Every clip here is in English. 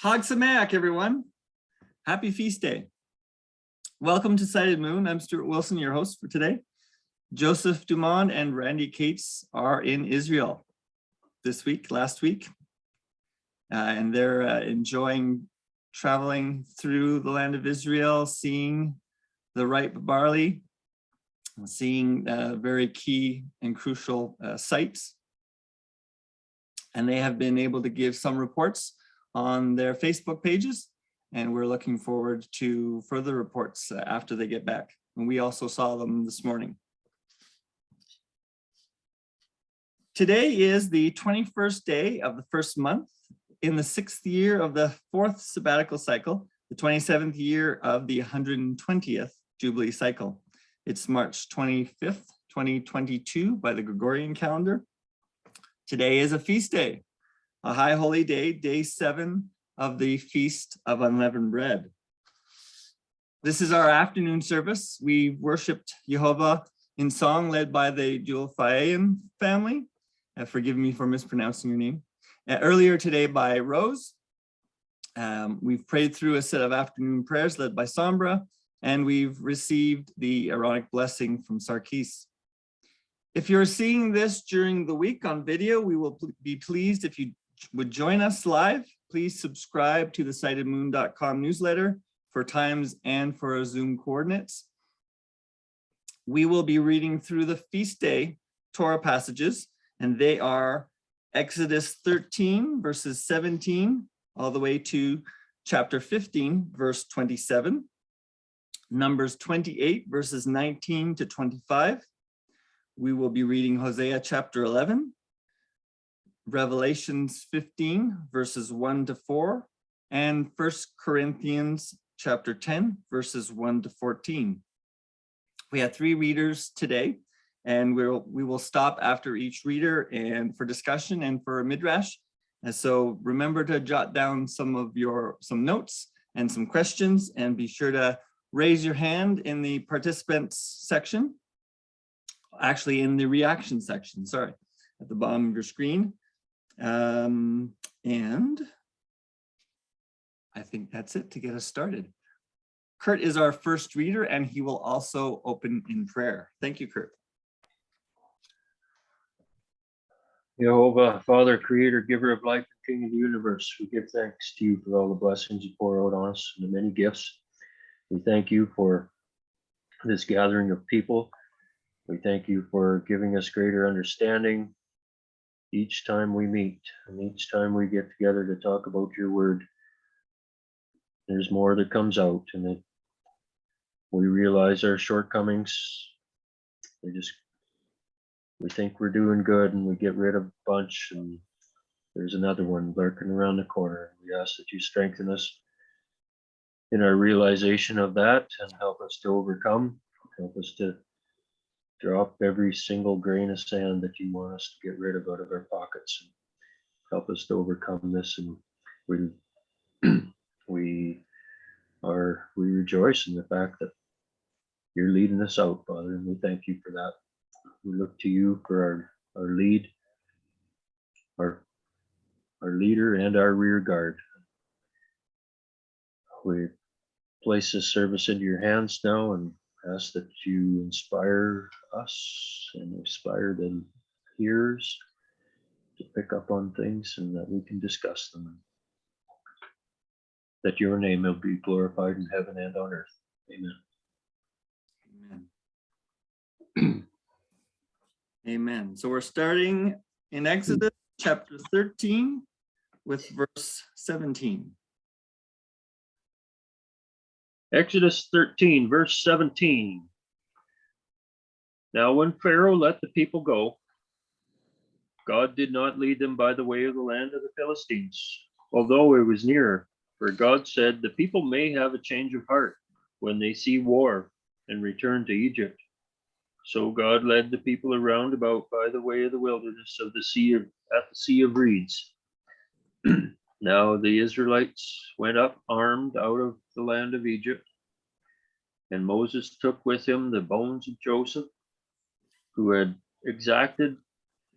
Chag Sameach, everyone. Happy feast day. Welcome to Sighted Moon. I'm Stuart Wilson, your host for today. Joseph Dumont and Randy Cates are in Israel last week, and they're enjoying traveling through the land of Israel, seeing the ripe barley, seeing very key and crucial sites. And they have been able to give some reports on their Facebook pages, and we're looking forward to further reports after they get back. And we also saw them this morning. Today is the 21st day of the first month in the 6th year of the 4th sabbatical cycle, the 27th year of the 120th Jubilee cycle. It's March 25th, 2022 by the Gregorian calendar. Today is a feast day, a high holy day, day 7 of the Feast of Unleavened Bread. This is our afternoon service. We worshiped Jehovah in song led by the Theophany family. Forgive me for mispronouncing your name. Earlier today by Rose. We've prayed through a set of afternoon prayers led by Sombra, and we've received the Aaronic blessing from Sarkis. If you're seeing this during the week on video, we will be pleased if you would join us live. Please subscribe to the sightedmoon.com newsletter for times and for our Zoom coordinates. We will be reading through the feast day Torah passages, and they are Exodus 13, verses 17, all the way to chapter 15, verse 27, Numbers 28, verses 19 to 25. We will be reading Hosea chapter 11, Revelations 15, verses 1 to 4, and 1 Corinthians chapter 10, verses 1 to 14. We have 3 readers today, and we will stop after each reader and for discussion and for a midrash. And so remember to jot down some notes and some questions, and be sure to raise your hand in the participants section. Actually, in the reaction section, sorry, at the bottom of your screen. And I think that's it to get us started. Kurt is our first reader, and he will also open in prayer. Thank you, Kurt. Jehovah, Father, Creator, Giver of life, and King of the universe, we give thanks to you for all the blessings you pour out on us and the many gifts. We thank you for this gathering of people. We thank you for giving us greater understanding each time we meet and each time we get together to talk about your word. There's more that comes out, and that we realize our shortcomings. We think we're doing good, and we get rid of a bunch, and there's another one lurking around the corner. We ask that you strengthen us in our realization of that and help us to overcome, help us to drop every single grain of sand that you want us to get rid of out of our pockets, and help us to overcome this. And we rejoice in the fact that you're leading us out, Father, and we thank you for that. We look to you for our lead, our leader, and our rear guard. We place this service into your hands now and ask that you inspire us and inspire the hearers to pick up on things, and that we can discuss them. That your name will be glorified in heaven and on earth. Amen. Amen. Amen. So we're starting in Exodus chapter 13 with verse 17. Exodus 13, verse 17. Now when Pharaoh let the people go, God did not lead them by the way of the land of the Philistines, although it was nearer. For God said, the people may have a change of heart when they see war and return to Egypt. So God led the people around about by the way of the wilderness of the sea at the Sea of Reeds. Now the Israelites went up armed out of the land of Egypt, and Moses took with him the bones of Joseph, who had exacted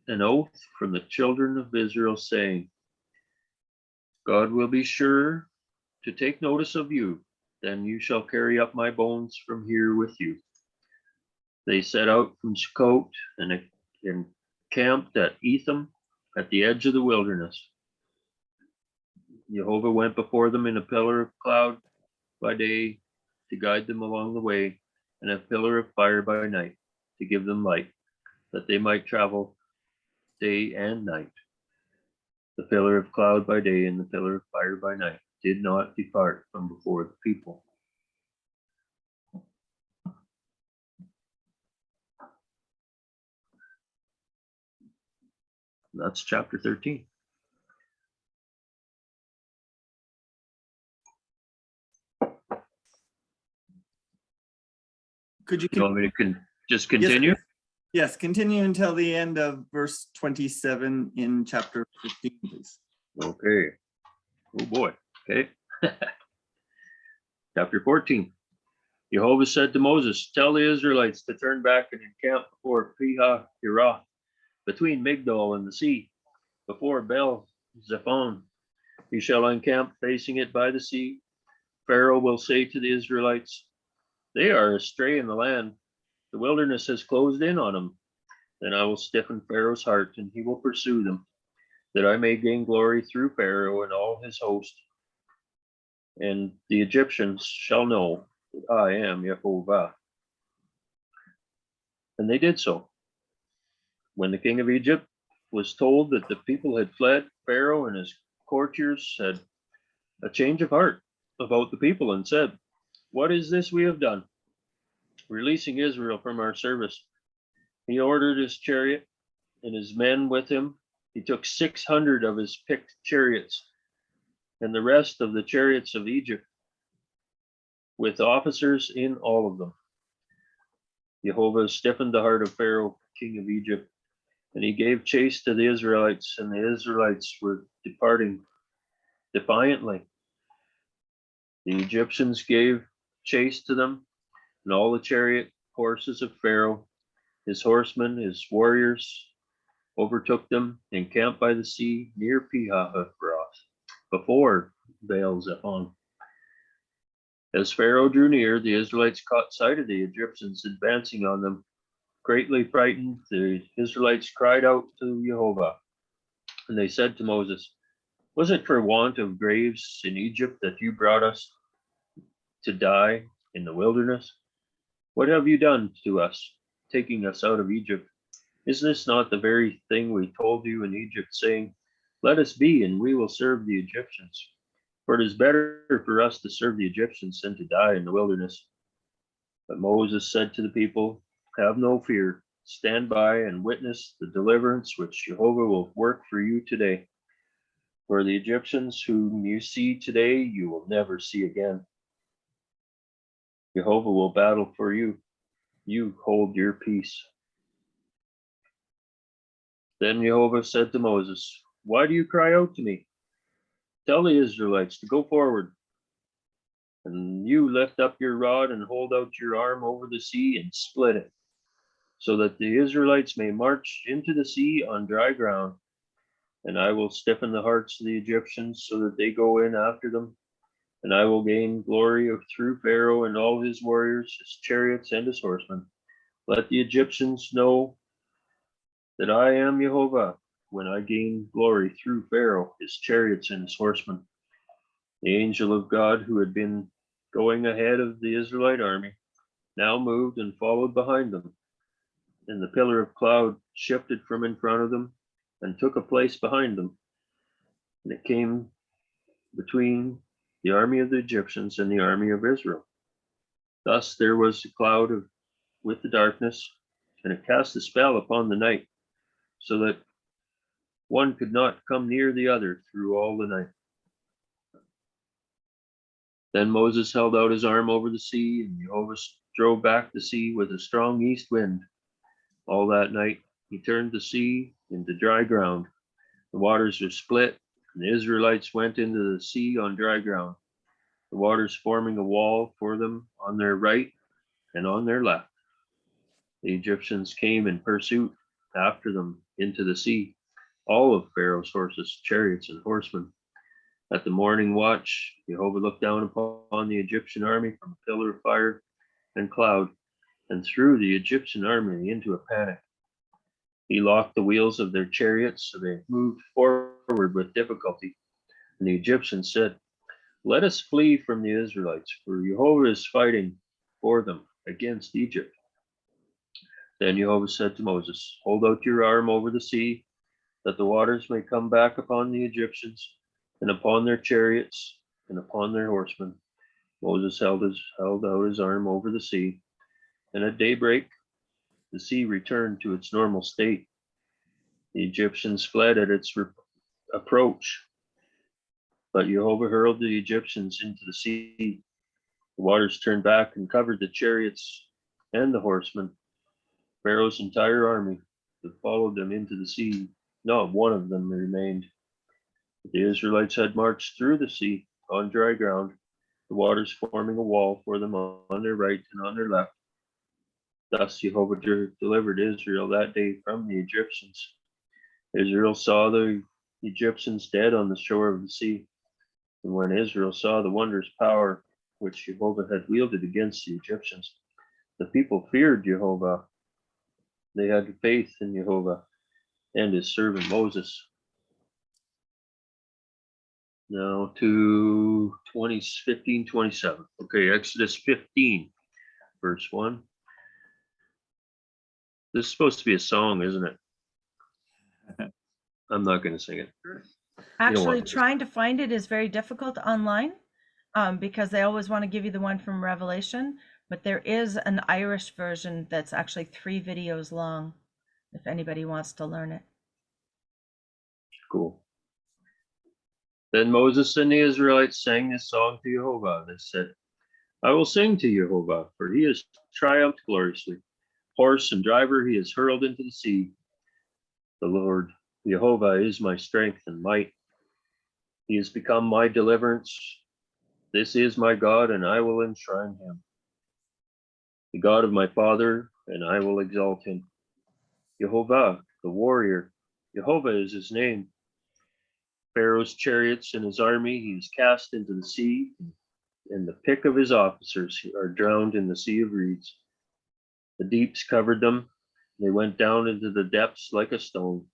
an oath from the children of Israel, saying, God will be sure to take notice of you. Then you shall carry up my bones from here with you. They set out from Sukkot and encamped at Etham at the edge of the wilderness. Jehovah went before them in a pillar of cloud by day to guide them along the way, and a pillar of fire by night to give them light, that they might travel day and night. The pillar of cloud by day and the pillar of fire by night did not depart from before the people. That's chapter 13. Could you You want me to just continue? Yes, continue until the end of verse 27 in chapter 15, please. Okay. Oh boy. Okay. Chapter 14. Jehovah said to Moses, tell the Israelites to turn back and encamp before Pi-hahiroth, between Migdol and the sea, before Baal-zephon. You shall encamp facing it by the sea. Pharaoh will say to the Israelites, they are astray in the land. The wilderness has closed in on them. Then I will stiffen Pharaoh's heart, and he will pursue them, that I may gain glory through Pharaoh and all his host. And the Egyptians shall know that I am Jehovah. And they did so. When the king of Egypt was told that the people had fled, Pharaoh and his courtiers had a change of heart about the people and said, what is this we have done, releasing Israel from our service? He ordered his chariot and his men with him. He took 600 of his picked chariots and the rest of the chariots of Egypt, with officers in all of them. Jehovah stiffened the heart of Pharaoh, king of Egypt, and he gave chase to the Israelites, and the Israelites were departing defiantly. The Egyptians gave chase to them, and all the chariot horses of Pharaoh, his horsemen, his warriors, overtook them and camped by the sea near Pi-hahiroth, before Baal-zephon. As Pharaoh drew near, the Israelites caught sight of the Egyptians advancing on them. Greatly frightened, the Israelites cried out to Jehovah, and they said to Moses, was it for want of graves in Egypt that you brought us to die in the wilderness? What have you done to us, taking us out of Egypt? Is this not the very thing we told you in Egypt, saying, let us be, and we will serve the Egyptians? For it is better for us to serve the Egyptians than to die in the wilderness. But Moses said to the people, have no fear. Stand by and witness the deliverance which Jehovah will work for you today. For the Egyptians whom you see today, you will never see again. Jehovah will battle for you. You hold your peace. Then Jehovah said to Moses, why do you cry out to me? Tell the Israelites to go forward. And you lift up your rod and hold out your arm over the sea and split it, so that the Israelites may march into the sea on dry ground. And I will stiffen the hearts of the Egyptians so that they go in after them. And I will gain glory through Pharaoh and all his warriors, his chariots and his horsemen. Let the Egyptians know that I am Jehovah when I gain glory through Pharaoh, his chariots and his horsemen. The angel of God who had been going ahead of the Israelite army now moved and followed behind them. And the pillar of cloud shifted from in front of them and took a place behind them. And it came between the army of the Egyptians and the army of Israel. Thus there was a cloud with the darkness, and it cast a spell upon the night, so that one could not come near the other through all the night. Then Moses held out his arm over the sea, and Jehovah drove back the sea with a strong east wind. All that night he turned the sea into dry ground. The waters were split, and the Israelites went into the sea on dry ground, the waters forming a wall for them on their right and on their left. The Egyptians came in pursuit after them into the sea, all of Pharaoh's horses, chariots, and horsemen. At the morning watch, Jehovah looked down upon the Egyptian army from a pillar of fire and cloud, and threw the Egyptian army into a panic. He locked the wheels of their chariots, so they moved forward with difficulty. And the Egyptians said, "Let us flee from the Israelites, for Jehovah is fighting for them against Egypt." Then Jehovah said to Moses, "Hold out your arm over the sea, that the waters may come back upon the Egyptians, and upon their chariots, and upon their horsemen." Moses held out his arm over the sea, and at daybreak the sea returned to its normal state. The Egyptians fled at its approach, but Jehovah hurled the Egyptians into the sea. The waters turned back and covered the chariots and the horsemen. Pharaoh's entire army that followed them into the sea, not one of them remained. The Israelites had marched through the sea on dry ground, the waters forming a wall for them on their right and on their left. Thus Jehovah delivered Israel that day from the Egyptians. Israel saw the Egyptians dead on the shore of the sea. And when Israel saw the wondrous power which Jehovah had wielded against the Egyptians, the people feared Jehovah. They had faith in Jehovah and his servant Moses. Now to 15:27. Okay, Exodus 15, verse 1. This is supposed to be a song, isn't it? I'm not going to sing it. Actually, trying to find it is very difficult online because they always want to give you the one from Revelation, but there is an Irish version that's actually 3 videos long, if anybody wants to learn it. Cool. Then Moses and the Israelites sang this song to Jehovah. They said, "I will sing to Jehovah, for he has triumphed gloriously. Horse and driver he has hurled into the sea. The Lord, Jehovah, is my strength and might. He has become my deliverance. This is my God, and I will enshrine him. The God of my father, and I will exalt him. Jehovah, the warrior, Jehovah is his name. Pharaoh's chariots and his army he is cast into the sea, and the pick of his officers are drowned in the sea of reeds. The deeps covered them. They went down into the depths like a stone.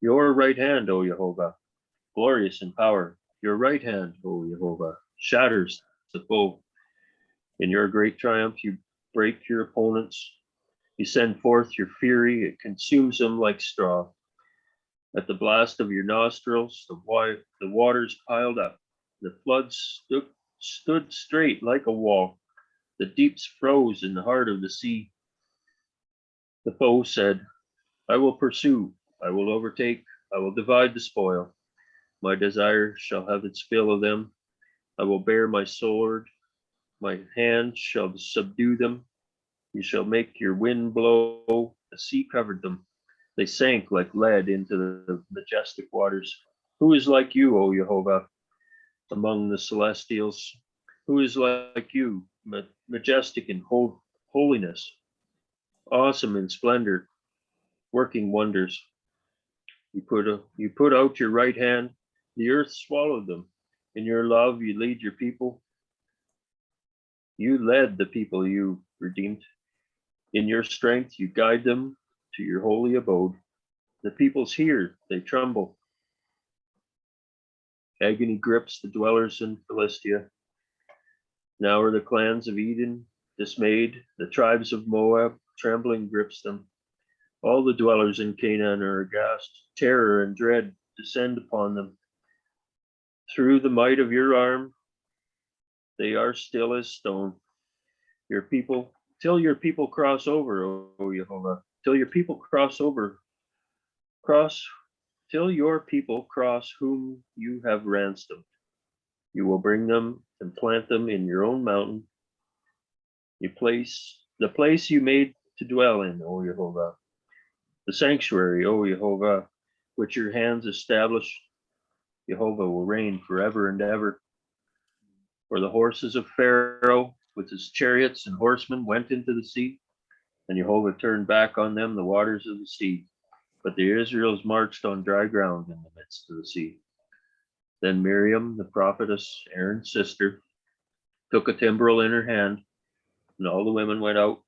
Your right hand, O Jehovah, glorious in power. Your right hand, O Jehovah, shatters the foe. In your great triumph, you break your opponents. You send forth your fury. It consumes them like straw. At the blast of your nostrils, the waters piled up. The floods stood straight like a wall. The deeps froze in the heart of the sea. The foe said, "I will pursue, I will overtake, I will divide the spoil. My desire shall have its fill of them. I will bear my sword. My hand shall subdue them. You shall make your wind blow. The sea covered them. They sank like lead into the majestic waters. Who is like you, O Jehovah, among the celestials? Who is like you, majestic in holiness, awesome in splendor, working wonders? You put out your right hand, the earth swallowed them. In your love, you lead your people. You led the people you redeemed. In your strength, you guide them to your holy abode. The peoples hear, they tremble. Agony grips the dwellers in Philistia. Now are the clans of Edom dismayed. The tribes of Moab, trembling grips them. All the dwellers in Canaan are aghast. Terror and dread descend upon them. Through the might of your arm, they are still as stone. Till your people cross over, O Jehovah, till your people cross over, till your people cross whom you have ransomed. You will bring them and plant them in your own mountain. The place you made to dwell in, O Jehovah. The sanctuary, O Jehovah, which your hands established. Jehovah will reign forever and ever. For the horses of Pharaoh with his chariots and horsemen went into the sea, and Jehovah turned back on them the waters of the sea. But the Israelites marched on dry ground in the midst of the sea. Then Miriam, the prophetess, Aaron's sister, took a timbrel in her hand, and all the women went out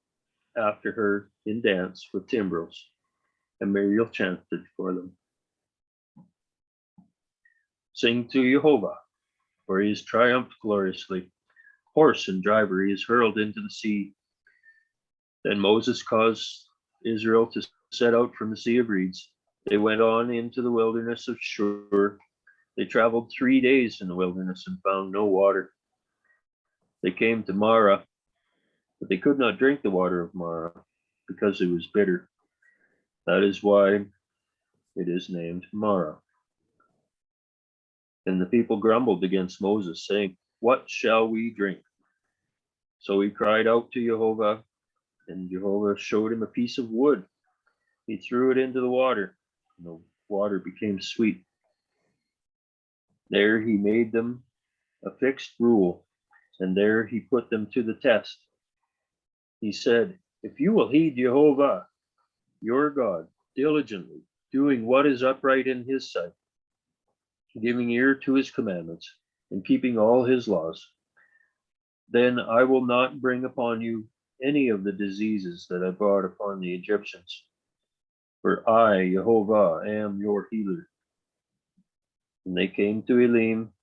after her in dance with timbrels, and Miriam chanted for them. Sing to Jehovah, for he has triumphed gloriously. Horse and driver he is hurled into the sea. Then Moses caused Israel to set out from the Sea of Reeds. They went on into the wilderness of Shur. They traveled 3 days in the wilderness and found no water. They came to Marah, but they could not drink the water of Marah because it was bitter. That is why it is named Marah. And the people grumbled against Moses, saying, "What shall we drink?" So he cried out to Jehovah, and Jehovah showed him a piece of wood. He threw it into the water, and the water became sweet. There he made them a fixed rule, and there he put them to the test. He said, "If you will heed Jehovah, your God, diligently, doing what is upright in his sight, giving ear to his commandments, and keeping all his laws, then I will not bring upon you any of the diseases that I brought upon the Egyptians. For I, Jehovah, am your healer." And they came to Elim,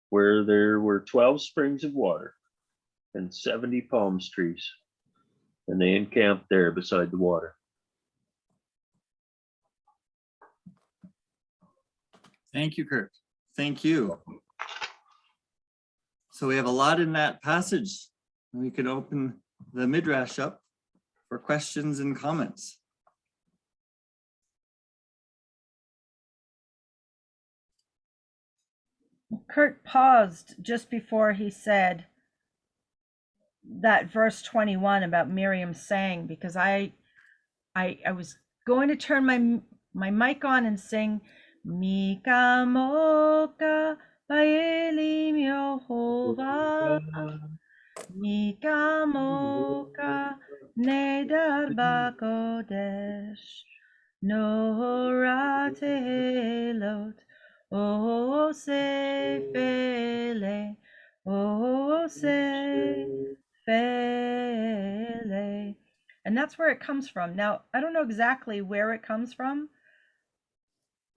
where there were 12 springs of water and 70 palm trees, and they encamped there beside the water. Thank you, Kurt. Thank you. So we have a lot in that passage. We can open the Midrash up for questions and comments. Kurt paused just before he said that verse 21 about Miriam sang, because I was going to turn my mic on and sing Mika Moka Baelim Yehovah Mika Moka Nedar Bakodesh Nora Tehilot O Sefele O Sefele. And that's where it comes from. Now, I don't know exactly where it comes from,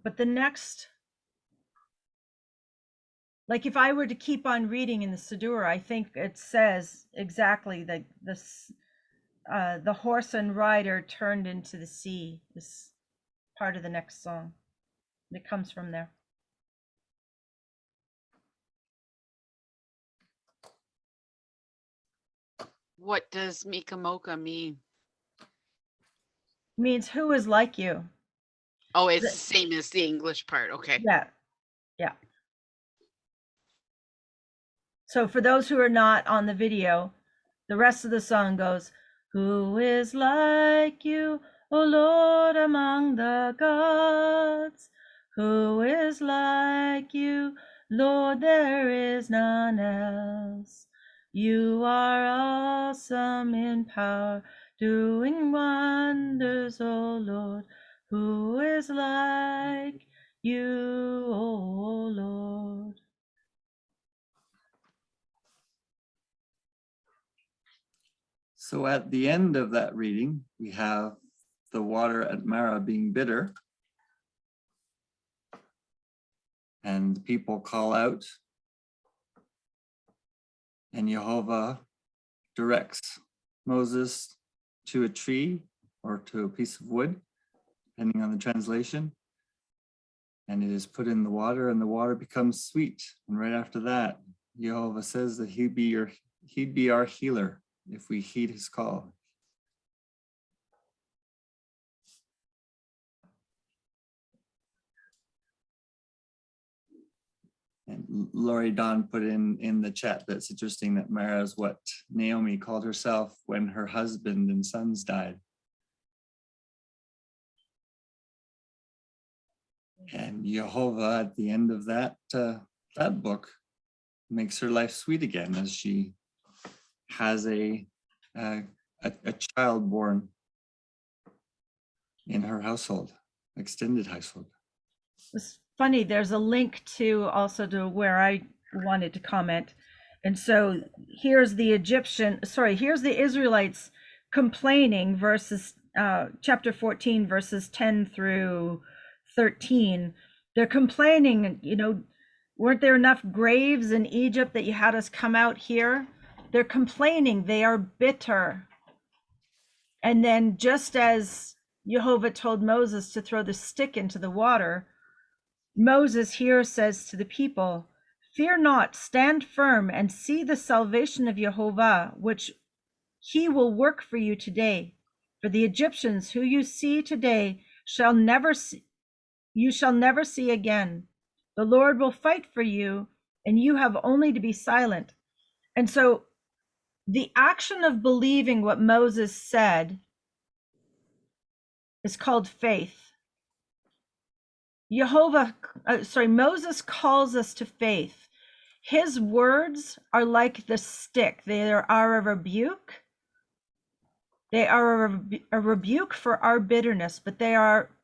but the next, like if I were to keep on reading in the Siddur, I think it says exactly that the horse and rider turned into the sea, this part of the next song. It comes from there. What does Mikamoka mean? Means who is like you. Oh, it's the same as the English part. Okay. Yeah. Yeah. So for those who are not on the video, the rest of the song goes, "Who is like you, O Lord, among the gods? Who is like you, Lord, there is none else. You are awesome in power, doing wonders, O Lord. Who is like you, O Lord?" So at the end of that reading, we have the water at Marah being bitter. And people call out, and Jehovah directs Moses to a tree or to a piece of wood, depending on the translation. And it is put in the water, and the water becomes sweet. And right after that, Jehovah says that he'd be our healer if we heed his call. And Lori Don put in the chat that's interesting that Mara is what Naomi called herself when her husband and sons died. And Jehovah at the end of that book makes her life sweet again as she has a child born in her household, extended household. This funny, there's a link to also to where I wanted to comment. And so here's the here's the Israelites complaining, verses chapter 14, verses 10 through 13. They're complaining, weren't there enough graves in Egypt that you had us come out here? They're complaining, they are bitter. And then just as Jehovah told Moses to throw the stick into the water, Moses here says to the people, "Fear not, stand firm and see the salvation of Jehovah, which he will work for you today. For the Egyptians who you see today you shall never see again. The Lord will fight for you, and you have only to be silent." And so the action of believing what Moses said is called faith. Moses calls us to faith. His words are like the stick. They are a rebuke. They are a rebuke for our bitterness, but they are,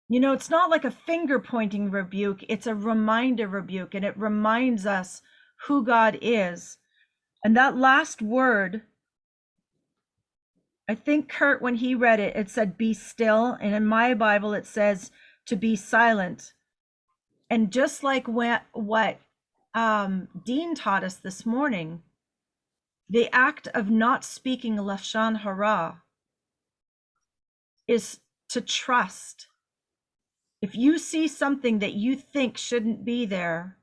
it's not like a finger pointing rebuke. It's a reminder rebuke, and it reminds us who God is. And that last word, I think Kurt, when he read it, it said, "Be still." And in my Bible, it says to be silent. And just like what Dean taught us this morning, the act of not speaking Lashon Hara is to trust. If you see something that you think shouldn't be there,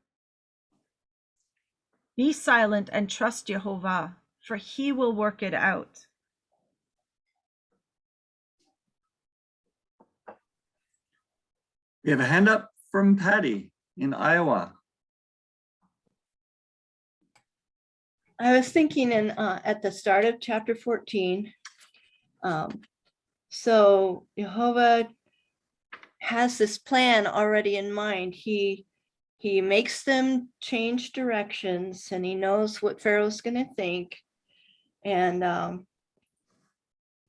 be silent and trust Jehovah, for he will work it out. We have a hand up from Patty in Iowa. I was thinking at the start of chapter 14, so Jehovah has this plan already in mind. He makes them change directions, and he knows what Pharaoh's going to think. And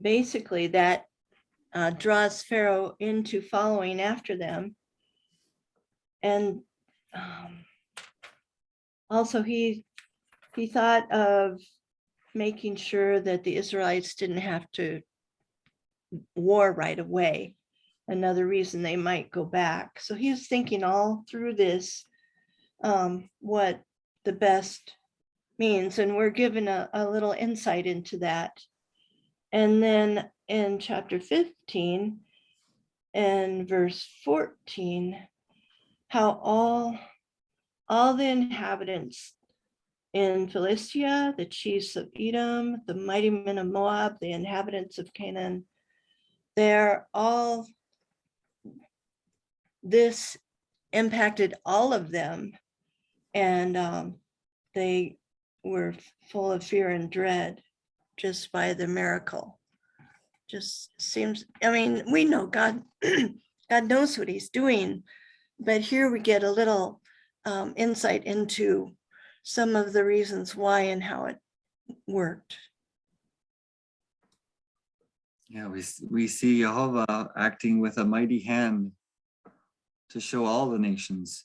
basically that draws Pharaoh into following after them. And also he thought of making sure that the Israelites didn't have to war right away. Another reason they might go back. So he was thinking all through this, what the best means. And we're given a little insight into that. And then in chapter 15 and verse 14, how all the inhabitants in Philistia, the chiefs of Edom, the mighty men of Moab, the inhabitants of Canaan, they're all, this impacted all of them, and they were full of fear and dread just by the miracle. Just seems, we know God, God knows what he's doing, but here we get a little insight into some of the reasons why and how it worked. Yeah, we see Jehovah acting with a mighty hand to show all the nations.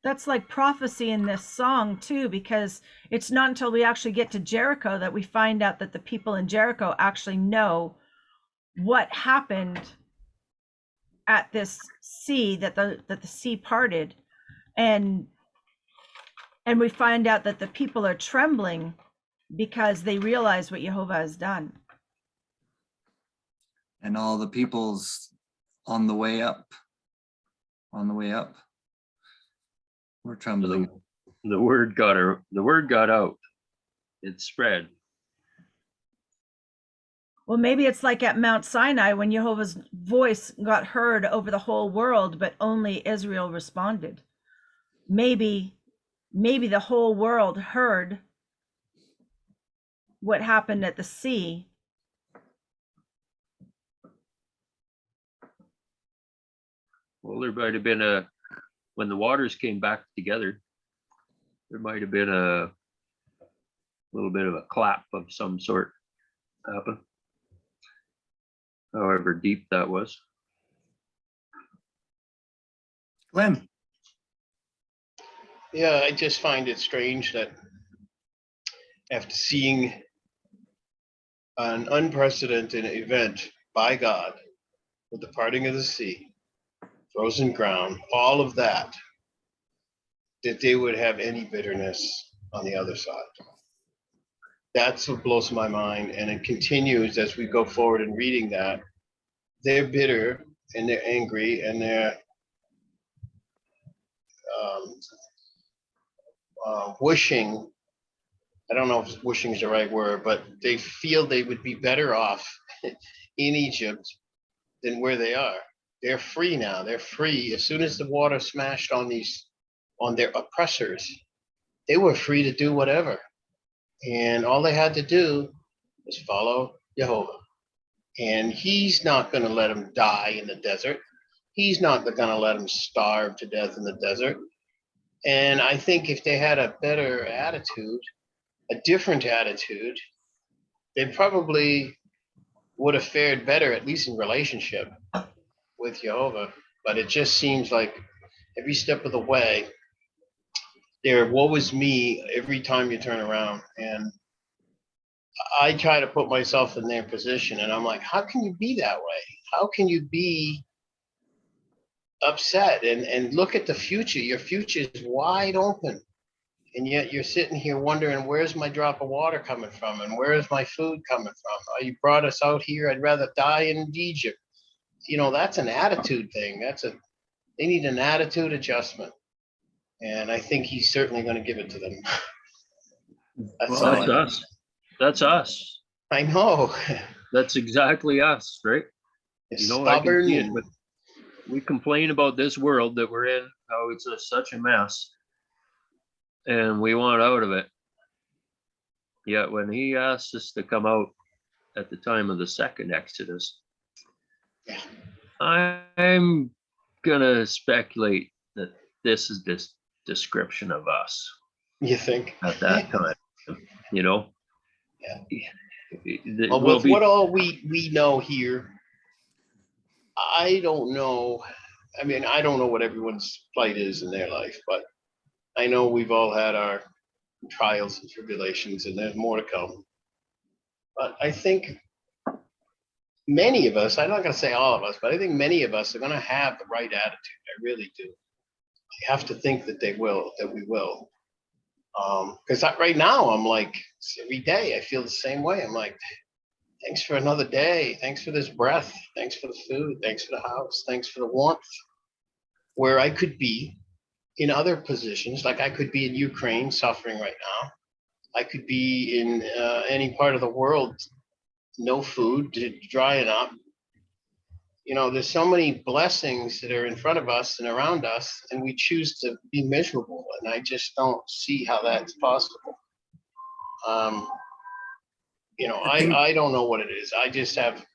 That's like prophecy in this song too, because it's not until we actually get to Jericho that we find out that the people in Jericho actually know what happened at this sea, that the sea parted, and we find out that the people are trembling because they realize what Jehovah has done. And all the peoples on the way up. We're trembling. The word got out. It spread. Well, maybe it's like at Mount Sinai when Jehovah's voice got heard over the whole world, but only Israel responded. Maybe the whole world heard what happened at the sea. Well, there might have been when the waters came back together, there might have been a little bit of a clap of some sort happen, however deep that was. Glenn. Yeah, I just find it strange that after seeing an unprecedented event by God, with the parting of the sea, frozen ground, all of that, that they would have any bitterness on the other side. That's what blows my mind. And it continues as we go forward in reading that. They're bitter and they're angry and they're wishing, I don't know if wishing is the right word, but they feel they would be better off in Egypt than where they are. They're free now. They're free. As soon as the water smashed on their oppressors, they were free to do whatever. And all they had to do was follow Jehovah. And he's not going to let them die in the desert. He's not going to let them starve to death in the desert. And I think if they had a better attitude, a different attitude, they probably would have fared better, at least in relationship with Jehovah. But it just seems like every step of the way, there, woe is me every time you turn around. And I try to put myself in their position and I'm like, how can you be that way? How can you be upset and look at the future? Your future is wide open. And yet you're sitting here wondering, where's my drop of water coming from? And where's my food coming from? Oh, you brought us out here. I'd rather die in Egypt. You know, that's an attitude thing. They need an attitude adjustment. And I think he's certainly going to give it to them. Well, that's us. That's us. I know. That's exactly us, right? It's You know, I can stubborn. see it, but we complain about this world that we're in, how it's such a mess, and we want out of it. Yet when he asks us to come out at the time of the second Exodus, Yeah. I'm gonna speculate that this is this description of us You think? at that time. You know? Yeah. Well, with what all we know here, I don't know. I mean, I don't know what everyone's plight is in their life, but I know we've all had our trials and tribulations, and there's more to come. But I think many of us, I'm not going to say all of us, but I think many of us are going to have the right attitude. I really do. I have to think that we will. Because right now I'm like, every day I feel the same way. I'm like, thanks for another day. Thanks for this breath. Thanks for the food. Thanks for the house. Thanks for the warmth. Where I could be in other positions, like I could be in Ukraine suffering right now. I could be in any part of the world, no food, drying up. You know, there's so many blessings that are in front of us and around us, and we choose to be miserable. And I just don't see how that's possible. You know, I don't know what it is. I just have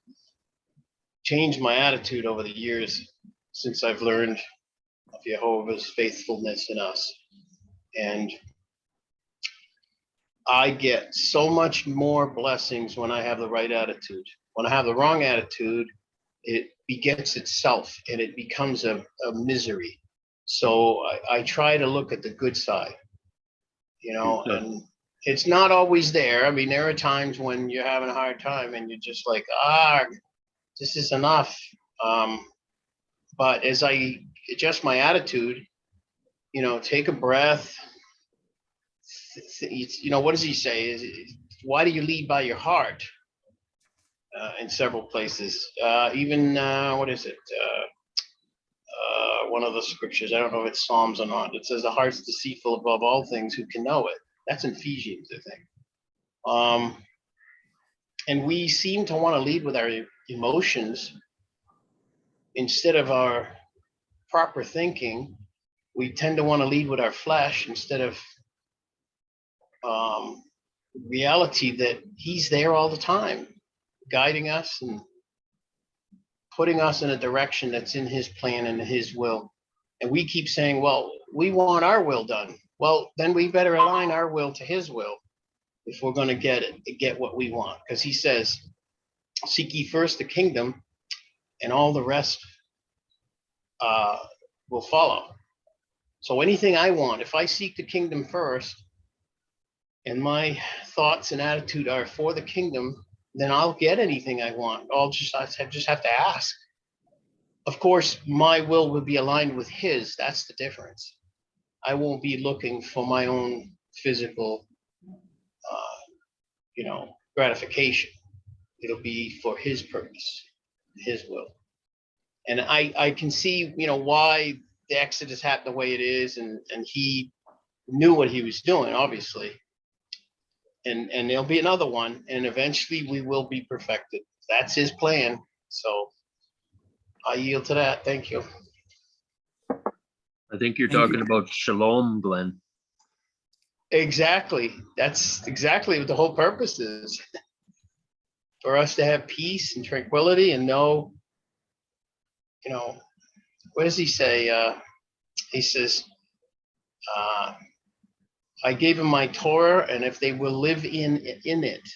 changed my attitude over the years since I've learned of Jehovah's faithfulness in us. And I get so much more blessings when I have the right attitude. When I have the wrong attitude, it begets itself and it becomes a misery. So I try to look at the good side, you know, and it's not always there. I mean, there are times when you're having a hard time and you're just like, this is enough. But as I adjust my attitude, you know, take a breath. You know, what does he say? Why do you lead by your heart? In several places, even what is it? One of the scriptures, I don't know if it's Psalms or not. It says the heart's deceitful above all things. Who can know it? That's in Ephesians, I think. And we seem to want to lead with our emotions instead of our proper thinking. We tend to want to lead with our flesh instead of reality that he's there all the time, guiding us and putting us in a direction that's in his plan and his will. And we keep saying, well, we want our will done. Well, then we better align our will to his will if we're going to get what we want. Because he says, seek ye first the kingdom and all the rest will follow. So anything I want, if I seek the kingdom first, and my thoughts and attitude are for the kingdom, then I'll get anything I want. I just have to ask. Of course, my will be aligned with his. That's the difference. I won't be looking for my own physical, gratification. It'll be for his purpose, his will. And I can see, why the Exodus happened the way it is, and he knew what he was doing, obviously. And there'll be another one, and eventually we will be perfected. That's his plan. So I yield to that. Thank you. I think you're Thank talking you. about shalom, Glenn. Exactly. That's exactly what the whole purpose is. For us to have peace and tranquility and know, what does he say? He says, I gave him my Torah, and if they will live in it,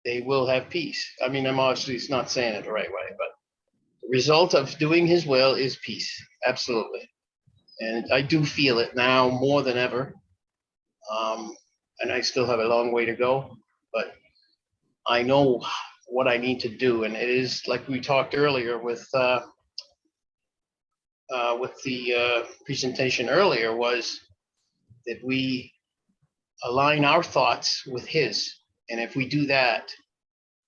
they will have peace. I mean, I'm obviously not saying it the right way, but the result of doing his will is peace. Absolutely. And I do feel it now more than ever. And I still have a long way to go, but I know what I need to do. And it is like we talked earlier with the presentation earlier, was that we align our thoughts with his. And if we do that,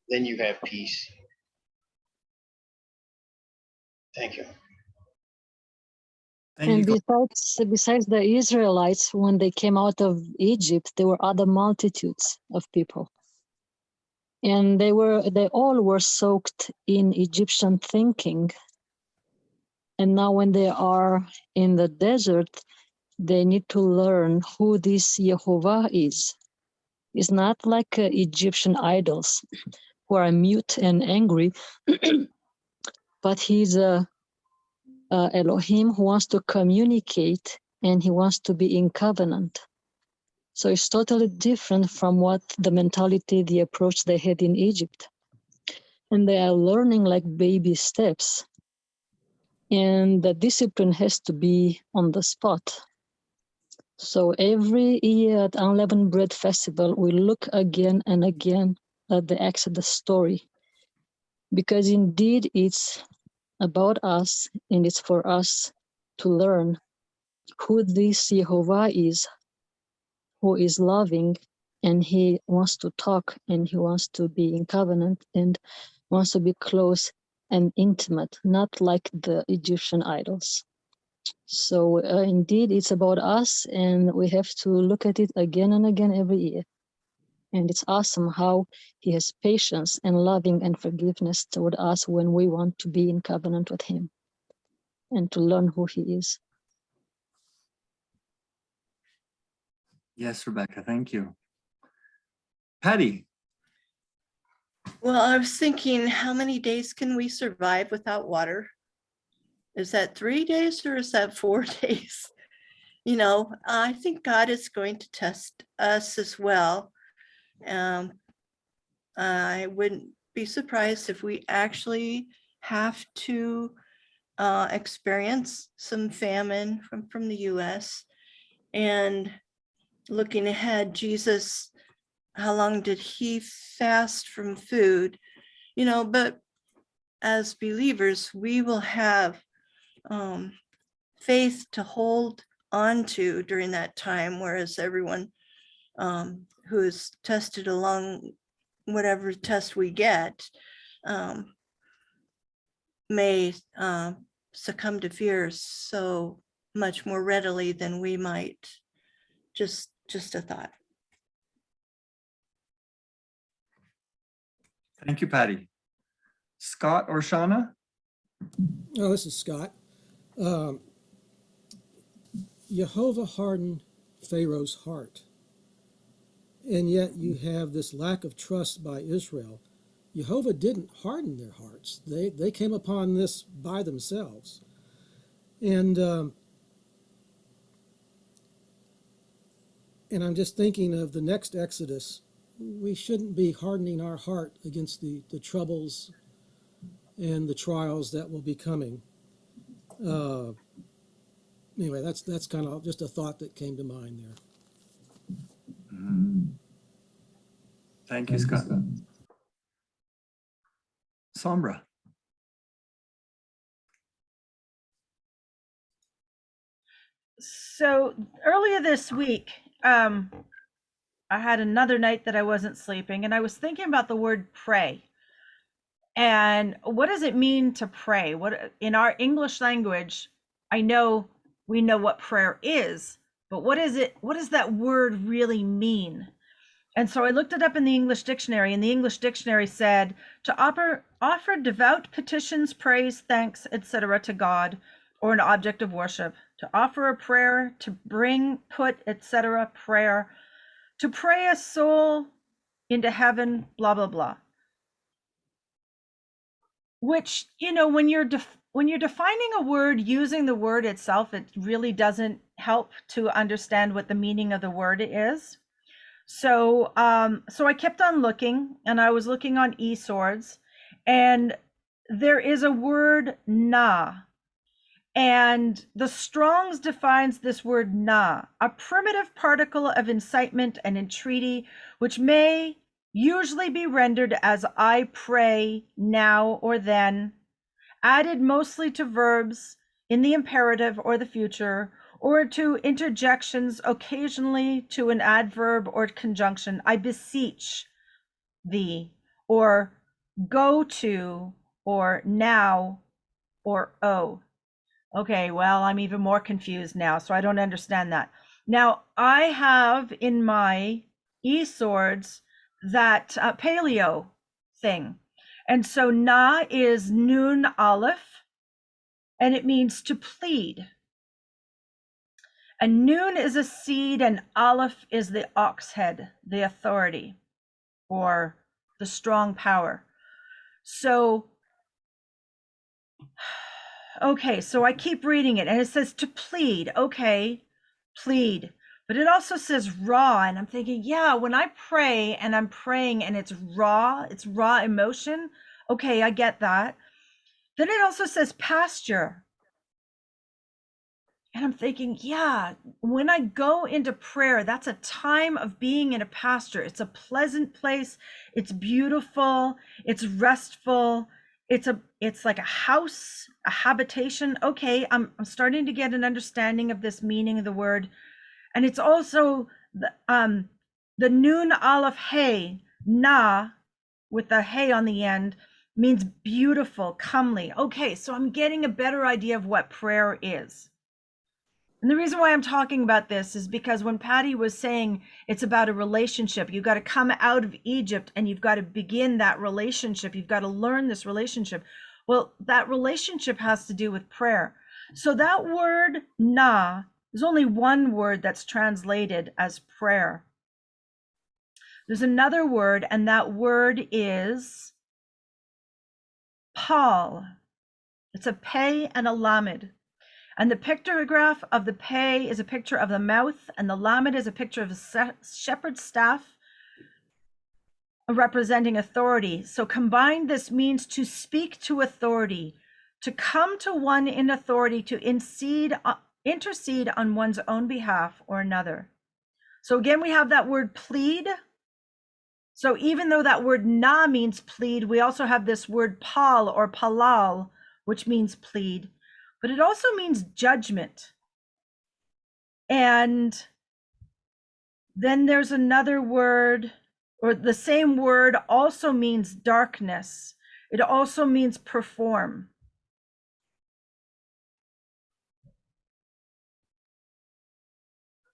then you have peace. Thank you. Thank you. And besides the Israelites, when they came out of Egypt, there were other multitudes of people. And they all were soaked in Egyptian thinking. And now when they are in the desert, they need to learn who this Jehovah is. It's not like Egyptian idols who are mute and angry, but he's a Elohim who wants to communicate, and he wants to be in covenant. So it's totally different from what the mentality, the approach they had in Egypt. And they are learning like baby steps. And the discipline has to be on the spot. So every year at Unleavened Bread Festival, we look again and again at the Exodus story. Because indeed it's about us, and it's for us to learn who this Jehovah is, who is loving, and he wants to talk, and he wants to be in covenant, and wants to be close and intimate, not like the Egyptian idols. So indeed, it's about us, and we have to look at it again and again every year. And it's awesome how he has patience and loving and forgiveness toward us when we want to be in covenant with him and to learn who he is. Yes, Rebecca, thank you. Patty. Well, I was thinking, how many days can we survive without water? Is that 3 days or is that 4 days? I think God is going to test us as well. I wouldn't be surprised if we actually have to experience some famine from the US. And looking ahead, Jesus, how long did he fast from food? But as believers, we will have faith to hold on to during that time, whereas everyone who is tested along whatever test we get may succumb to fear so much more readily than we might. Just a thought. Thank you, Patty. Scott or Shauna? Oh, this is Scott. Jehovah hardened Pharaoh's heart, and yet you have this lack of trust by Israel. Jehovah didn't harden their hearts. They came upon this by themselves. And I'm just thinking of the next Exodus. We shouldn't be hardening our heart against the troubles and the trials that will be coming. Anyway, that's kind of just a thought that came to mind there. Thank you, Scott. Sombra. So earlier this week, I had another night that I wasn't sleeping, and I was thinking about the word pray. And what does it mean to pray? What in our English language, I know we know what prayer is, but what is it? What does that word really mean? And so I looked it up in the English dictionary, and the English dictionary said to offer devout petitions, praise, thanks, etc. to God or an object of worship, to offer a prayer, to bring, put, etc. prayer, to pray a soul into heaven, blah, blah, blah. Which, when you're defining a word using the word itself, it really doesn't help to understand what the meaning of the word is. So I kept on looking, and I was looking on eSwords, and there is a word na, and the Strong's defines this word na, a primitive particle of incitement and entreaty, which may usually be rendered as I pray now or then, added mostly to verbs in the imperative or the future, or to interjections, occasionally to an adverb or conjunction. I beseech thee, or go to, or now, or oh. Okay, well, I'm even more confused now, so I don't understand that. Now, I have in my eSwords that paleo thing. And so na is nun aleph, and it means to plead. And nun is a seed, and aleph is the ox head, the authority, or the strong power. So, okay, so I keep reading it, and it says to plead. Okay, plead. But it also says raw, and I'm thinking, yeah, when I pray and I'm praying and it's raw emotion. Okay, I get that. Then it also says pasture. And I'm thinking, yeah, when I go into prayer, that's a time of being in a pasture. It's a pleasant place. It's beautiful. It's restful. It's like a house, a habitation. Okay, I'm starting to get an understanding of this meaning of the word. And it's also the nun aleph hey, na, with the hey on the end, means beautiful, comely. Okay, so I'm getting a better idea of what prayer is. And the reason why I'm talking about this is because when Patty was saying it's about a relationship, you've got to come out of Egypt and you've got to begin that relationship. You've got to learn this relationship. Well, that relationship has to do with prayer. So that word na, there's only one word that's translated as prayer. There's another word, and that word is pal. It's a pei and a lamed. And the pictograph of the pei is a picture of the mouth, and the lamed is a picture of a shepherd's staff representing authority. So combined, this means to speak to authority, to come to one in authority, to intercede on one's own behalf or another. So again, we have that word plead. So even though that word na means plead, we also have this word pal or palal, which means plead. But it also means judgment. And then there's another word, or the same word also means darkness. It also means perform.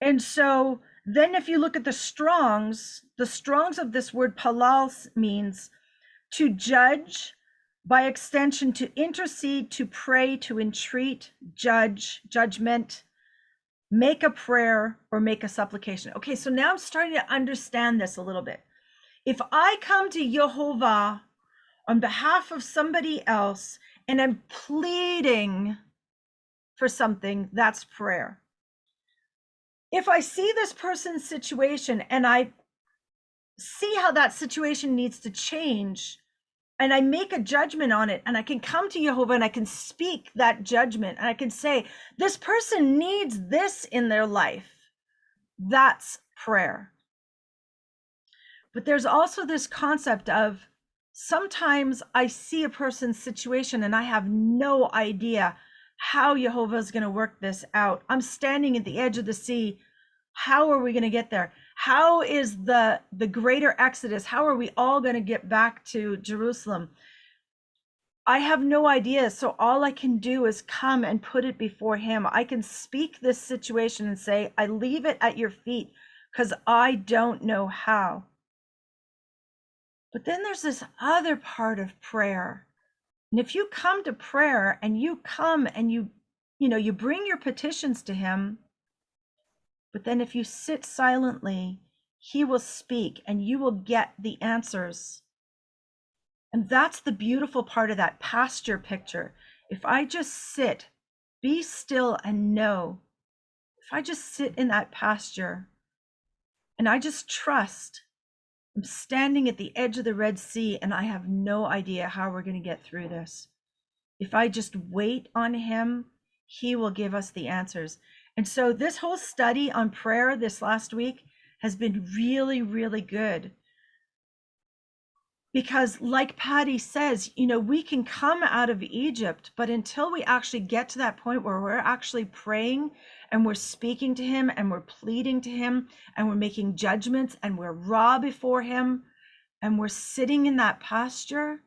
And so then if you look at the Strongs of this word palal means to judge, by extension, to intercede, to pray, to entreat, judge, judgment, make a prayer, or make a supplication. Okay, so now I'm starting to understand this a little bit. If I come to Jehovah on behalf of somebody else and I'm pleading for something, that's prayer. If I see this person's situation and I see how that situation needs to change, and I make a judgment on it, and I can come to Jehovah and I can speak that judgment, and I can say, this person needs this in their life. That's prayer. But there's also this concept of sometimes I see a person's situation and I have no idea how Jehovah is going to work this out. I'm standing at the edge of the sea. How are we going to get there? How is the greater Exodus? How are we all going to get back to Jerusalem? I have no idea. So all I can do is come and put it before him. I can speak this situation and say, I leave it at your feet because I don't know how. But then there's this other part of prayer. And if you come to prayer and you come and you bring your petitions to him, but then if you sit silently, he will speak and you will get the answers. And that's the beautiful part of that pasture picture. If I just sit, be still and know, if I just sit in that pasture and I just trust, I'm standing at the edge of the Red Sea and I have no idea how we're going to get through this. If I just wait on him, he will give us the answers. And so this whole study on prayer this last week has been really, really good. Because like Patty says, we can come out of Egypt, but until we actually get to that point where we're actually praying and we're speaking to him and we're pleading to him and we're making judgments and we're raw before him and we're sitting in that pasture,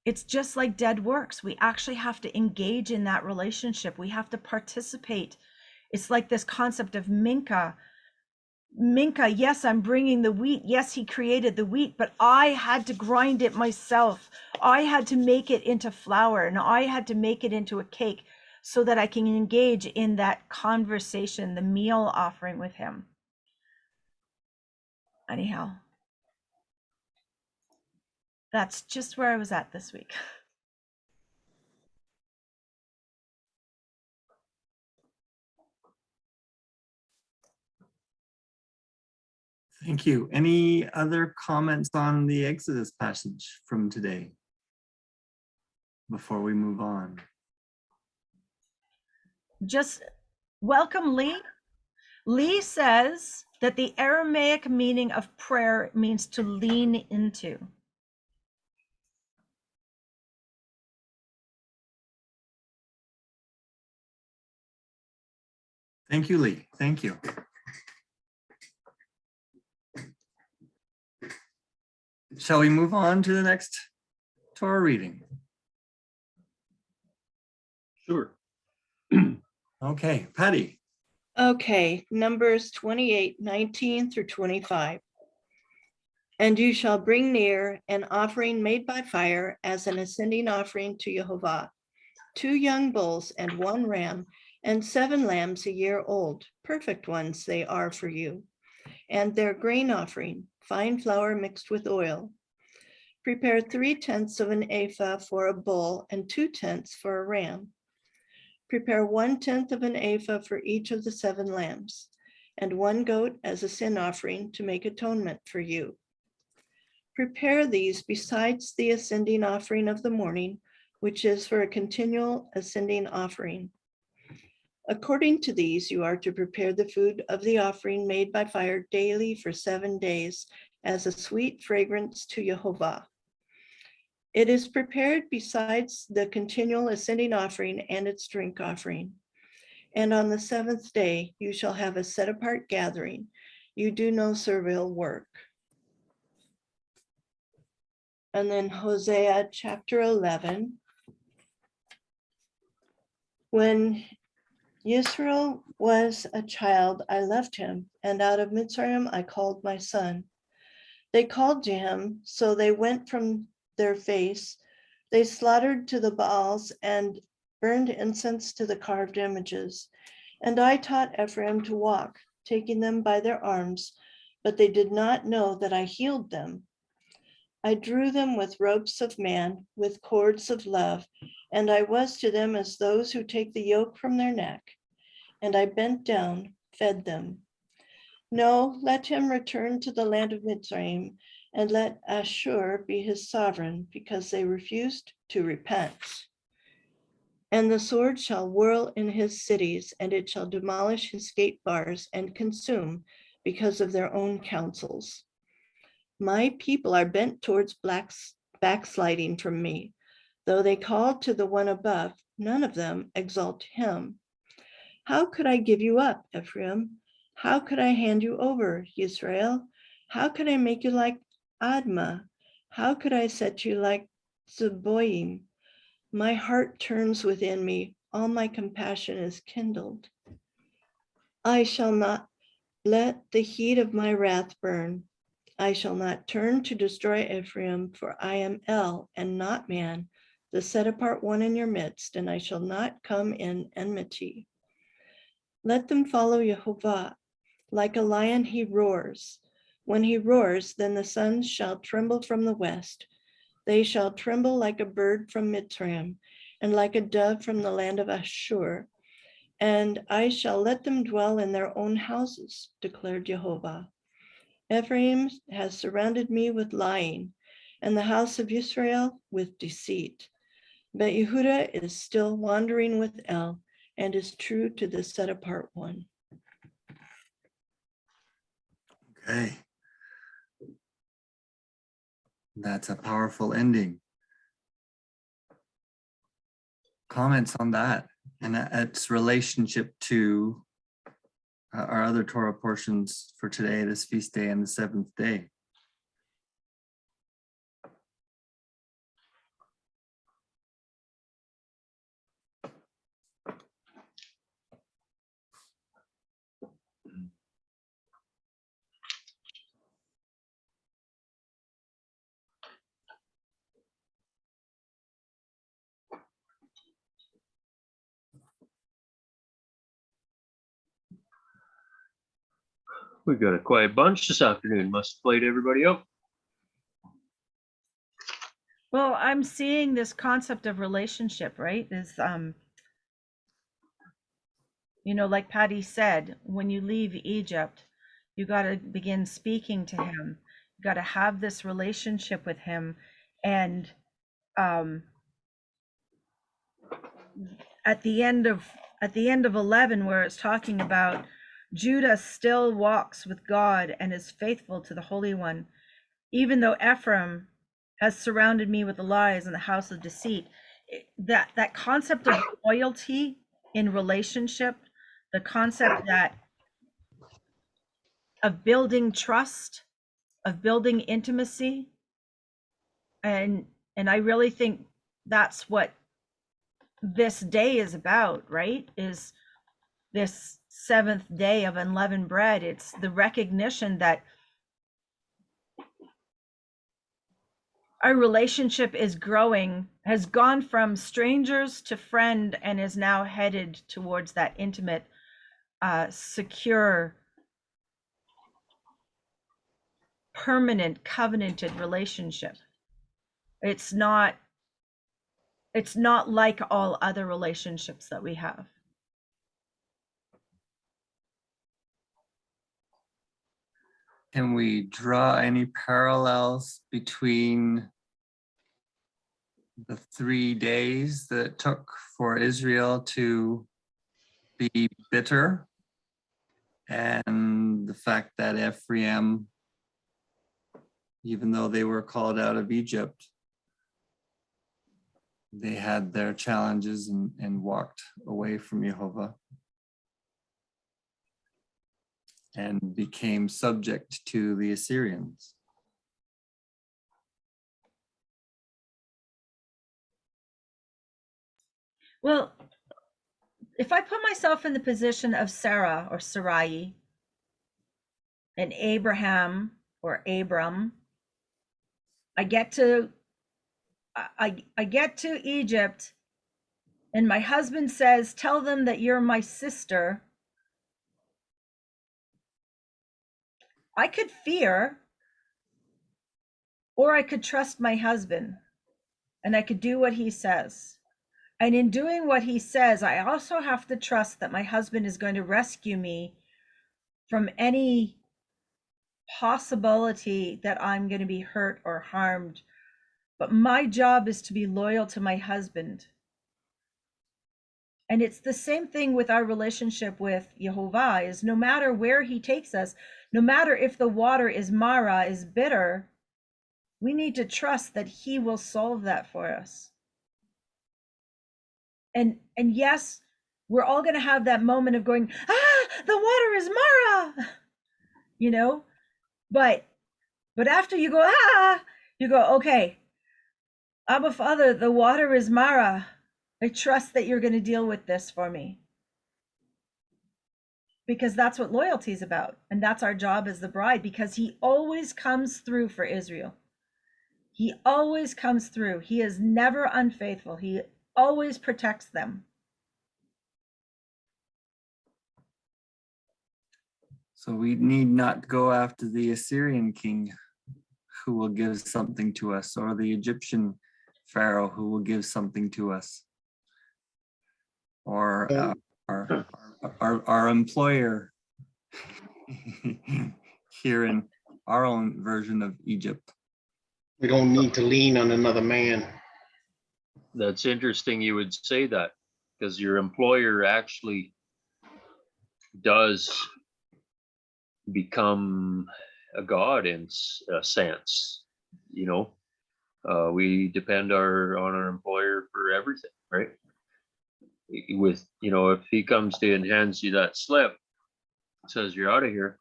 it's just like dead works. We actually have to engage in that relationship. We have to participate. It's like this concept of Minka. Yes, I'm bringing the wheat. Yes, he created the wheat, but I had to grind it myself. I had to make it into flour and I had to make it into a cake so that I can engage in that conversation, the meal offering with him. Anyhow, that's just where I was at this week. Thank you. Any other comments on the Exodus passage from today before we move on? Just welcome, Lee. Lee says that the Aramaic meaning of prayer means to lean into. Thank you, Lee. Thank you. Shall we move on to the next Torah reading? Sure. Okay, Patty. Okay, Numbers 28:19 through 25. And you shall bring near an offering made by fire as an ascending offering to Jehovah, 2 young bulls and 1 ram, and 7 lambs a year old, perfect ones they are for you, and their grain offering, fine flour mixed with oil. Prepare 3/10 of an ephah for a bull and 2/10 for a ram. Prepare 1/10 of an ephah for each of the 7 lambs, and 1 goat as a sin offering to make atonement for you. Prepare these besides the ascending offering of the morning, which is for a continual ascending offering. According to these, you are to prepare the food of the offering made by fire daily for 7 days as a sweet fragrance to Jehovah. It is prepared besides the continual ascending offering and its drink offering. And on the 7th day, you shall have a set apart gathering. You do no servile work. And then Hosea chapter 11. When Yisrael was a child, I left him, and out of Mitzrayim I called my son. They called to him, so they went from their face. They slaughtered to the Baals and burned incense to the carved images. And I taught Ephraim to walk, taking them by their arms, but they did not know that I healed them. I drew them with ropes of man, with cords of love, and I was to them as those who take the yoke from their neck. And I bent down, fed them. No, let him return to the land of Mitzrayim and let Ashur be his sovereign, because they refused to repent. And the sword shall whirl in his cities, and it shall demolish his gate bars and consume because of their own counsels. My people are bent towards backsliding from me. Though they call to the one above, none of them exalt him. How could I give you up, Ephraim? How could I hand you over, Israel? How could I make you like Admah? How could I set you like Zeboim? My heart turns within me. All my compassion is kindled. I shall not let the heat of my wrath burn. I shall not turn to destroy Ephraim, for I am El and not man, the set apart one in your midst, and I shall not come in enmity. Let them follow Jehovah. Like a lion he roars. When he roars, then the suns shall tremble from the west. They shall tremble like a bird from Mitzrayim, and like a dove from the land of Ashur. And I shall let them dwell in their own houses, declared Jehovah. Ephraim has surrounded me with lying, and the house of Israel with deceit. But Yehuda is still wandering with El, and is true to the set apart one. Okay. That's a powerful ending. Comments on that and its relationship to our other Torah portions for today, this feast day and the seventh day. We've got a quiet bunch this afternoon. Must have played everybody up. Well, I'm seeing this concept of relationship, right? Is like Patty said, when you leave Egypt, you got to begin speaking to him. You got to have this relationship with him. And at the end of 11, where it's talking about Judah still walks with God and is faithful to the Holy One, even though Ephraim has surrounded me with the lies and the house of deceit. That concept of loyalty in relationship, the concept of building trust, of building intimacy, and I really think that's what this day is about, right? Is this seventh day of unleavened bread. It's the recognition that our relationship is growing, has gone from strangers to friend, and is now headed towards that intimate, secure, permanent, covenanted relationship. It's not like all other relationships that we have. Can we draw any parallels between the 3 days that it took for Israel to be bitter and the fact that Ephraim, even though they were called out of Egypt, they had their challenges and walked away from Jehovah and became subject to the Assyrians? Well, if I put myself in the position of Sarah or Sarai and Abraham or Abram, I get to Egypt, and my husband says, "Tell them that you're my sister." I could fear, or I could trust my husband, and I could do what he says. And in doing what he says, I also have to trust that my husband is going to rescue me from any possibility that I'm going to be hurt or harmed. But my job is to be loyal to my husband. And it's the same thing with our relationship with Jehovah, is no matter where he takes us, no matter if the water is Mara, is bitter, we need to trust that he will solve that for us. And yes, we're all going to have that moment of going, the water is Mara, you know, but after you go, you go, okay, Abba Father, the water is Mara. I trust that you're going to deal with this for me. Because that's what loyalty is about. And that's our job as the bride, because he always comes through for Israel. He always comes through. He is never unfaithful. He always protects them. So we need not go after the Assyrian king who will give something to us, or the Egyptian pharaoh who will give something to us, or our employer here in our own version of Egypt. We don't need to lean on another man. That's interesting you would say that, because your employer actually does become a god in a sense. You know, we depend on our employer for everything, right? With, you know, if he comes to and hands you that slip, says you're out of here,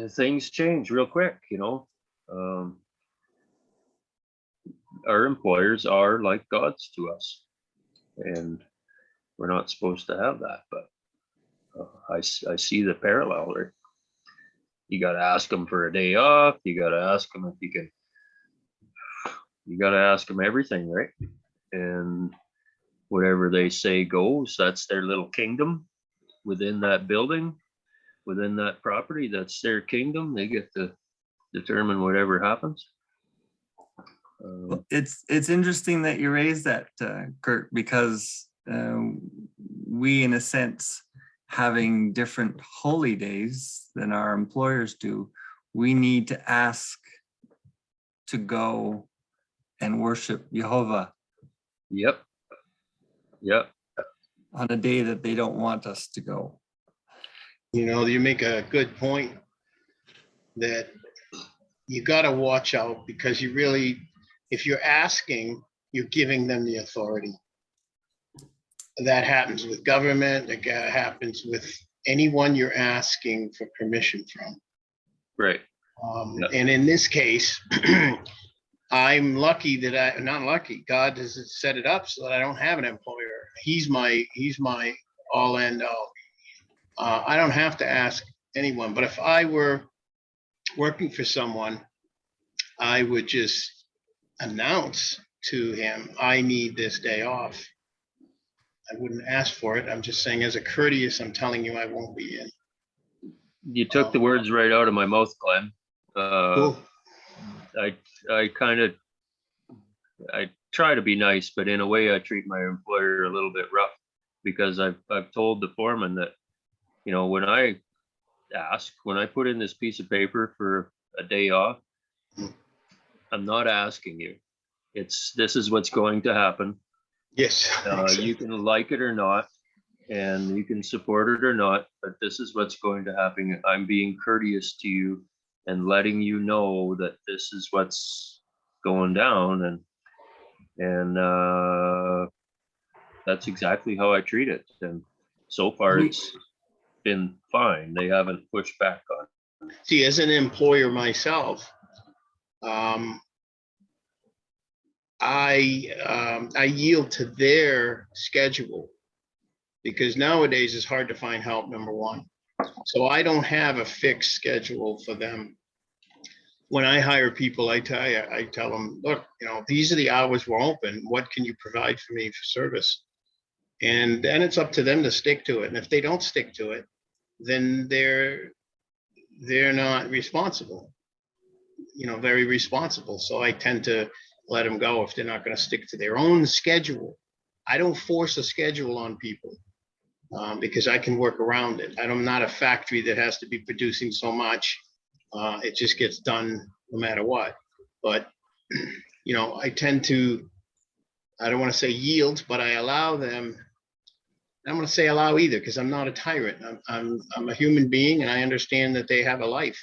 things change real quick, you know. Our employers are like gods to us, and we're not supposed to have that, but I see the parallel there. You got to ask them for a day off. You got to ask them if you can. You got to ask them everything, right? And whatever they say goes. That's their little kingdom within that building, within that property. That's their kingdom. They get to determine whatever happens. It's interesting that you raised that, Kurt, because we, in a sense, having different holy days than our employers do, we need to ask to go and worship Jehovah. Yep. On a day that they don't want us to go. You know, you make a good point that you got to watch out, because you really, if you're asking, you're giving them the authority. That happens with government. It happens with anyone you're asking for permission from. Right. And in this case, I'm lucky that not lucky. God has set it up so that I don't have an employer. He's my all and all. I don't have to ask anyone. But if I were working for someone, I would just announce to him, I need this day off. I wouldn't ask for it. I'm just saying, as a courteous, I'm telling you I won't be in. You took the words right out of my mouth, Glenn. Cool. I try to be nice, but in a way I treat my employer a little bit rough, because I've told the foreman that, you know, when I put in this piece of paper for a day off, I'm not asking you. This is what's going to happen. Yes. You can like it or not, and you can support it or not, but this is what's going to happen. I'm being courteous to you and letting you know that this is what's going down, and that's exactly how I treat it. And so far it's been fine. They haven't pushed back on it. See, as an employer myself, I yield to their schedule, because nowadays it's hard to find help, number one. So I don't have a fixed schedule for them. When I hire people, I tell them, look, you know, these are the hours we're open. What can you provide for me for service? And then it's up to them to stick to it. And if they don't stick to it, then they're not responsible, you know, very responsible. So I tend to let them go if they're not going to stick to their own schedule. I don't force a schedule on people. because I can work around it. I'm not a factory that has to be producing so much. It just gets done no matter what. But, you know, I tend to, I don't want to say yield, but I allow them. I don't want to say allow either, because I'm not a tyrant. I'm a human being, and I understand that they have a life.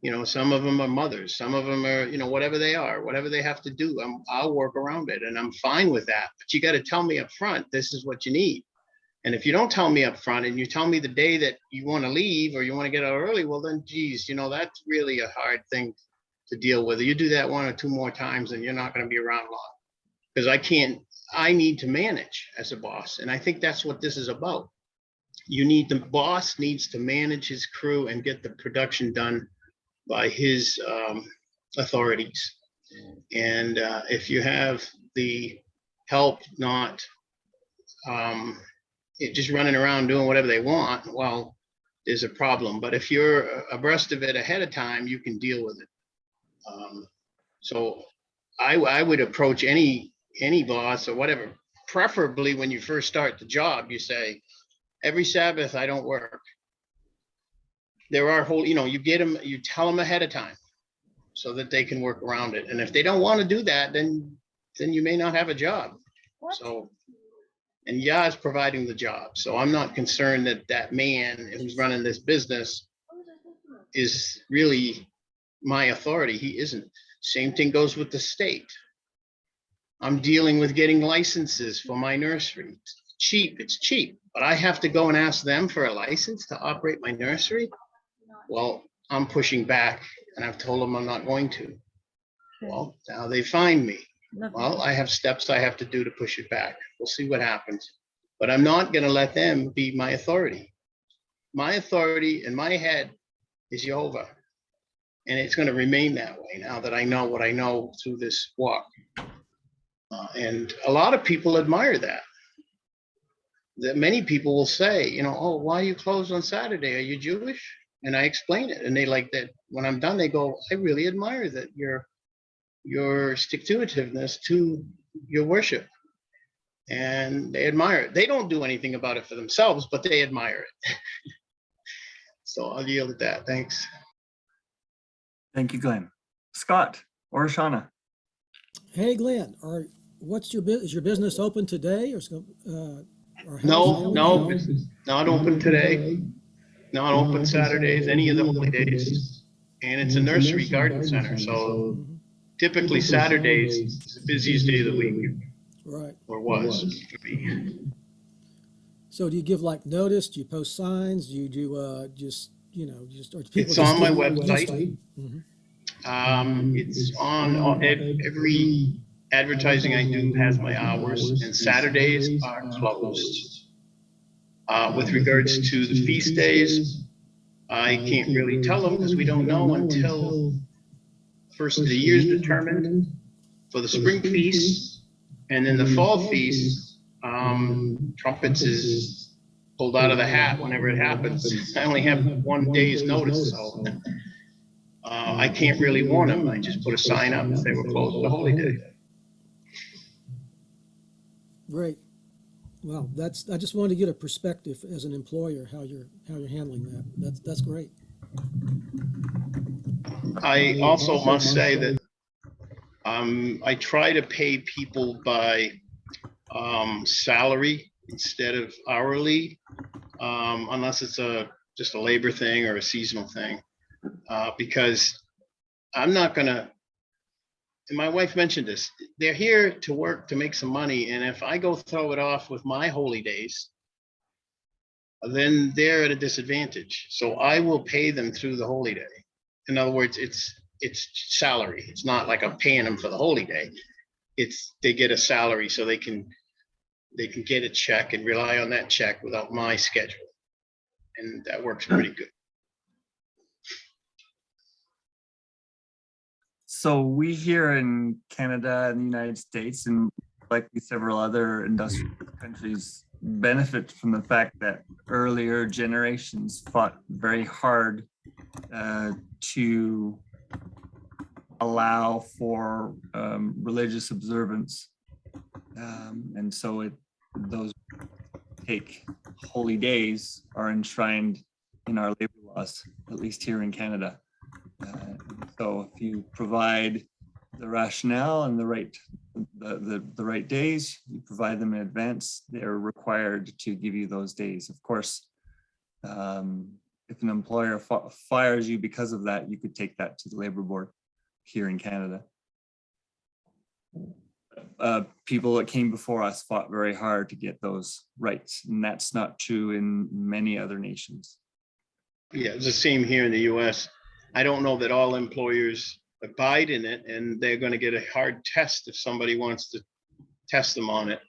You know, some of them are mothers, some of them are, you know, whatever they are, whatever they have to do, I'll work around it, and I'm fine with that. But you got to tell me up front, this is what you need. And if you don't tell me up front and you tell me the day that you want to leave or you want to get out early, well then, geez, you know, that's really a hard thing to deal with. You do that 1 or 2 more times and you're not going to be around long, because I need to manage as a boss. And I think that's what this is about. The boss needs to manage his crew and get the production done by his authorities. And if you have the help not just running around doing whatever they want, well, there's a problem. But if you're abreast of it ahead of time, you can deal with it. So I would approach any boss or whatever, preferably when you first start the job, you say, every Sabbath I don't work. There are whole, you know, you tell them ahead of time so that they can work around it. And if they don't want to do that, then you may not have a job. So, and Yah is providing the job. So I'm not concerned that man who's running this business is really my authority. He isn't. Same thing goes with the state. I'm dealing with getting licenses for my nursery. It's cheap, but I have to go and ask them for a license to operate my nursery. Well, I'm pushing back, and I've told them I'm not going to. Well, now they find me. Well, I have steps I have to do to push it back. We'll see what happens. But I'm not going to let them be my authority. My authority in my head is Jehovah. And it's going to remain that way now that I know what I know through this walk. And a lot of people admire that. That many people will say, you know, oh, why are you closed on Saturday? Are you Jewish? And I explain it. And they like that. When I'm done, they go, I really admire that your stick-to-itiveness to your worship. And they admire it. They don't do anything about it for themselves, but they admire it. So I'll yield at that. Thanks. Thank you, Glenn. Scott or Shauna? Hey, Glenn, is your business open today or No, not open today. Not open Saturdays, any of the holy days. And it's a nursery garden center. So typically Saturdays is the busiest day of the week. Right. Or was for me. So do you give like notice? Do you post signs? Do you do or people It's on my website. It's on every advertising I do has my hours, and Saturdays are closed. With regards to the feast days, I can't really tell them because we don't know until first of the year is determined for the spring feast, and then the fall feast. Trumpets is pulled out of the hat whenever it happens. I only have 1 day's notice, so I can't really warn them. I just put a sign up if they were closed the holy day. Great. Well, I just wanted to get a perspective as an employer how you're handling that. That's great. I also must say that I try to pay people by salary instead of hourly, unless it's just a labor thing or a seasonal thing, because I'm not gonna. And my wife mentioned this. They're here to work to make some money, and if I go throw it off with my holy days, then they're at a disadvantage. So I will pay them through the holy day. In other words, it's salary. It's not like I'm paying them for the holy day. They get a salary so they can get a check and rely on that check without my schedule, and that works pretty good. So we here in Canada and the United States, and likely several other industrial countries, benefit from the fact that earlier generations fought very hard to allow for religious observance, and so those take holy days are enshrined in our labor laws, at least here in Canada. So if you provide the rationale and the right days, you provide them in advance, they're required to give you those days. Of course, if an employer fires you because of that, you could take that to the labor board here in Canada. People that came before us fought very hard to get those rights, and that's not true in many other nations. Yeah, it's the same here in the US. I don't know that all employers abide in it, and they're going to get a hard test if somebody wants to test them on it,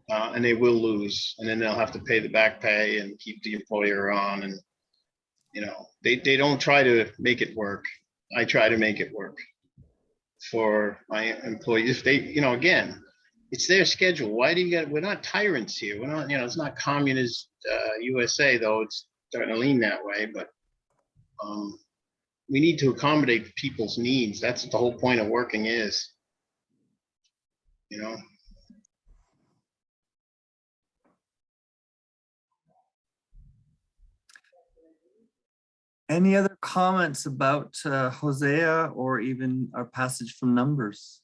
and they will lose, and then they'll have to pay the back pay and keep the employer on. And you know, they don't try to make it work. I try to make it work for my employees. If they, you know, again, it's their schedule. Why do you get? We're not tyrants here. We're not, you know, it's not communist USA, though it's starting to lean that way. But we need to accommodate people's needs. That's what the whole point of working is, you know. Any other comments about Hosea or even our passage from Numbers?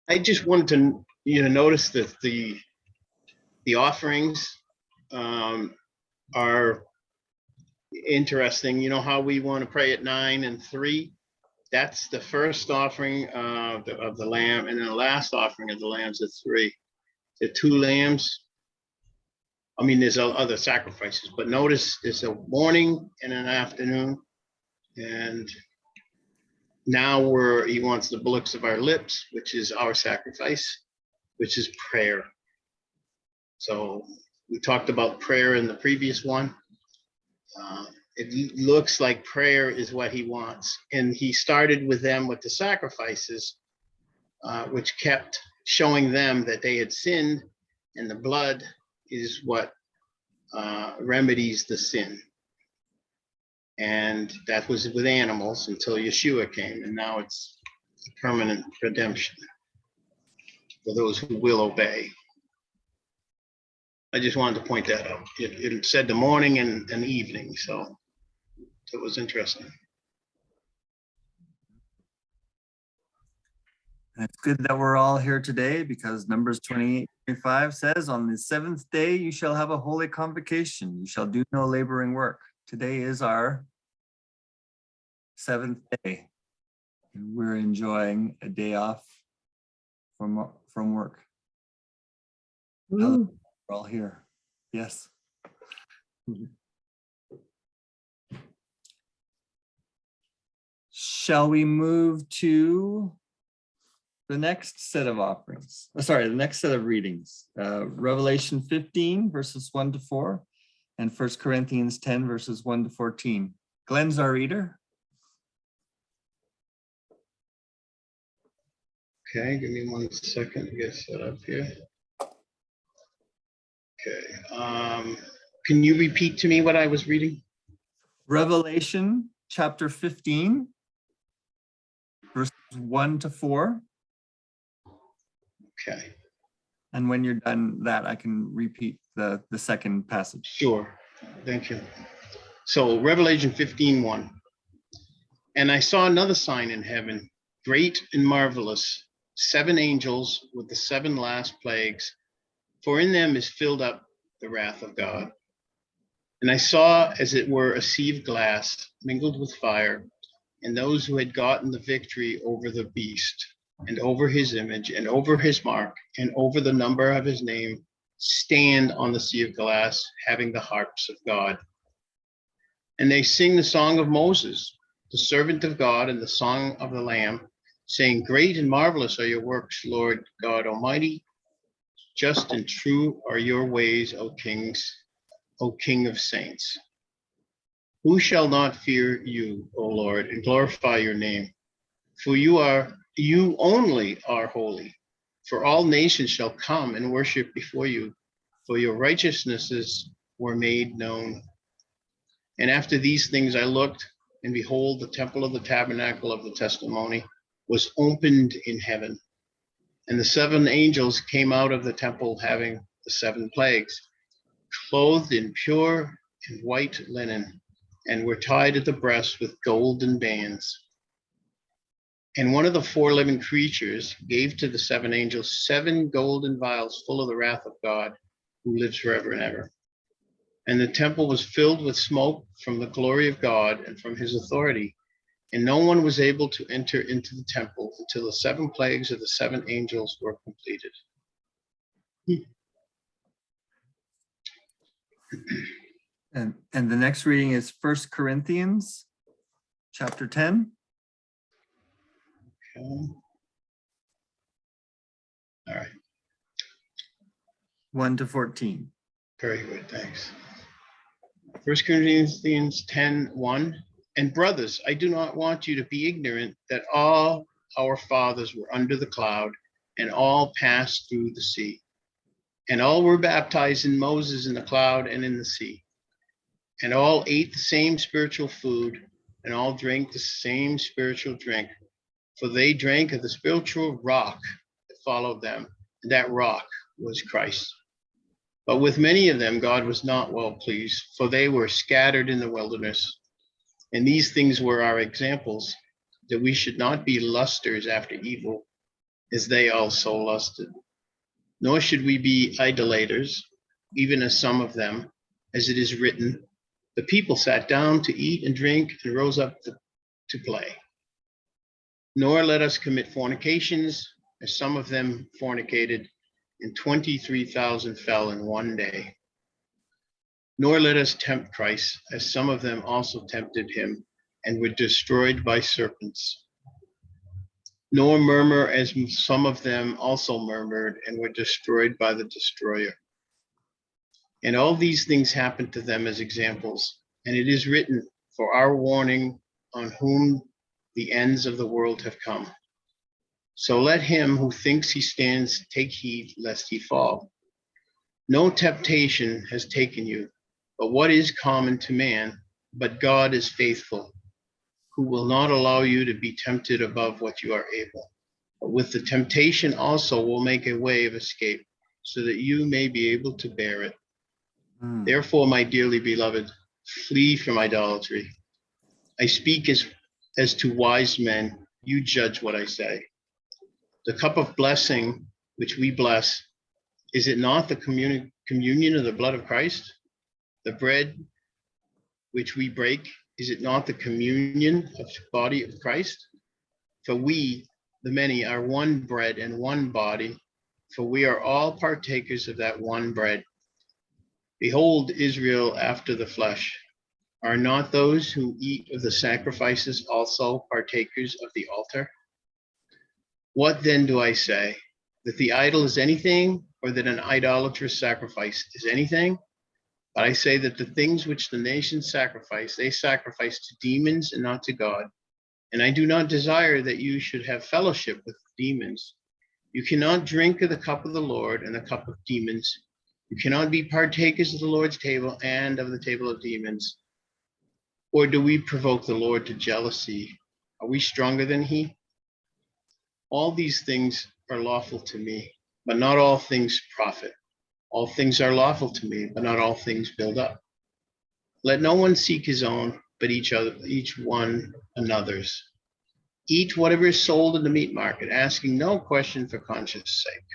I just wanted to, you know, notice that the offerings are interesting. You know how we want to pray at 9 and 3. That's the first offering of the lamb, and then the last offering of the lambs at 3. The 2 lambs. I mean, there's other sacrifices, but notice there's a morning and an afternoon, and now he wants the bullocks of our lips, which is our sacrifice, which is prayer. So we talked about prayer in the previous one. It looks like prayer is what he wants, and he started with them with the sacrifices, which kept showing them that they had sinned, and the blood is what remedies the sin. And that was with animals until Yeshua came, and now it's permanent redemption for those who will obey. I just wanted to point that out. It said the morning and evening, so it was interesting. And it's good that we're all here today, because Numbers 28:25 says, on the 7th day you shall have a holy convocation. You shall do no laboring work. Today is our 7th day. And we're enjoying a day off from work. We're all here. Yes. Shall we move to the next set of offerings? The next set of readings. Revelation 15 verses 1 to 4 and 1 Corinthians 10 verses 1 to 14. Glenn's our reader. Okay, give me 1 second to get set up here. Okay, can you repeat to me what I was reading? Revelation chapter 15 verses 1 to 4. Okay. And when you're done that, I can repeat the second passage. Sure, thank you. So Revelation 15:1. And I saw another sign in heaven, great and marvelous, 7 angels with the 7 last plagues, for in them is filled up the wrath of God. And I saw, as it were, a sea of glass mingled with fire, and those who had gotten the victory over the beast, and over his image, and over his mark, and over the number of his name, stand on the sea of glass, having the harps of God. And they sing the song of Moses, the servant of God, and the song of the Lamb, saying, great and marvelous are your works, Lord God Almighty. Just and true are your ways, O kings, O King of saints. Who shall not fear you, O Lord, and glorify your name? For you only are holy. For all nations shall come and worship before you, for your righteousnesses were made known. And after these things I looked, and behold, the temple of the tabernacle of the testimony was opened in heaven. And the 7 angels came out of the temple, having the 7 plagues, clothed in pure and white linen, and were tied at the breast with golden bands. And one of the 4 living creatures gave to the 7 angels 7 golden vials full of the wrath of God, who lives forever and ever. And the temple was filled with smoke from the glory of God and from his authority. And no one was able to enter into the temple until the 7 plagues of the 7 angels were completed. And the next reading is 1 Corinthians chapter 10. Okay. All right. 1 to 14. Very good, thanks. 1 Corinthians 10:1. And brothers, I do not want you to be ignorant that all our fathers were under the cloud, and all passed through the sea. And all were baptized in Moses in the cloud and in the sea. And all ate the same spiritual food, and all drank the same spiritual drink. For they drank of the spiritual rock that followed them, and that rock was Christ. But with many of them God was not well pleased, for they were scattered in the wilderness. And these things were our examples, that we should not be lusters after evil, as they also lusted. Nor should we be idolaters, even as some of them, as it is written, the people sat down to eat and drink and rose up to play. Nor let us commit fornications, as some of them fornicated, and 23,000 fell in one day. Nor let us tempt Christ, as some of them also tempted him, and were destroyed by serpents. Nor murmur, as some of them also murmured, and were destroyed by the destroyer. And all these things happened to them as examples, and it is written for our warning, on whom the ends of the world have come. So let him who thinks he stands take heed lest he fall. No temptation has taken you, but what is common to man, but God is faithful, who will not allow you to be tempted above what you are able. But with the temptation also will make a way of escape, so that you may be able to bear it. Therefore, my dearly beloved, flee from idolatry. I speak as to wise men, you judge what I say. The cup of blessing which we bless, is it not the communion of the blood of Christ? The bread which we break, is it not the communion of the body of Christ? For we, the many, are one bread and one body, for we are all partakers of that one bread. Behold, Israel after the flesh. Are not those who eat of the sacrifices also partakers of the altar? What then do I say? That the idol is anything, or that an idolatrous sacrifice is anything? But I say that the things which the nations sacrifice, they sacrifice to demons and not to God. And I do not desire that you should have fellowship with demons. You cannot drink of the cup of the Lord and the cup of demons. You cannot be partakers of the Lord's table and of the table of demons. Or do we provoke the Lord to jealousy? Are we stronger than he? All these things are lawful to me, but not all things profit. All things are lawful to me, but not all things build up. Let no one seek his own, but each one another's. Eat whatever is sold in the meat market, asking no question for conscience sake.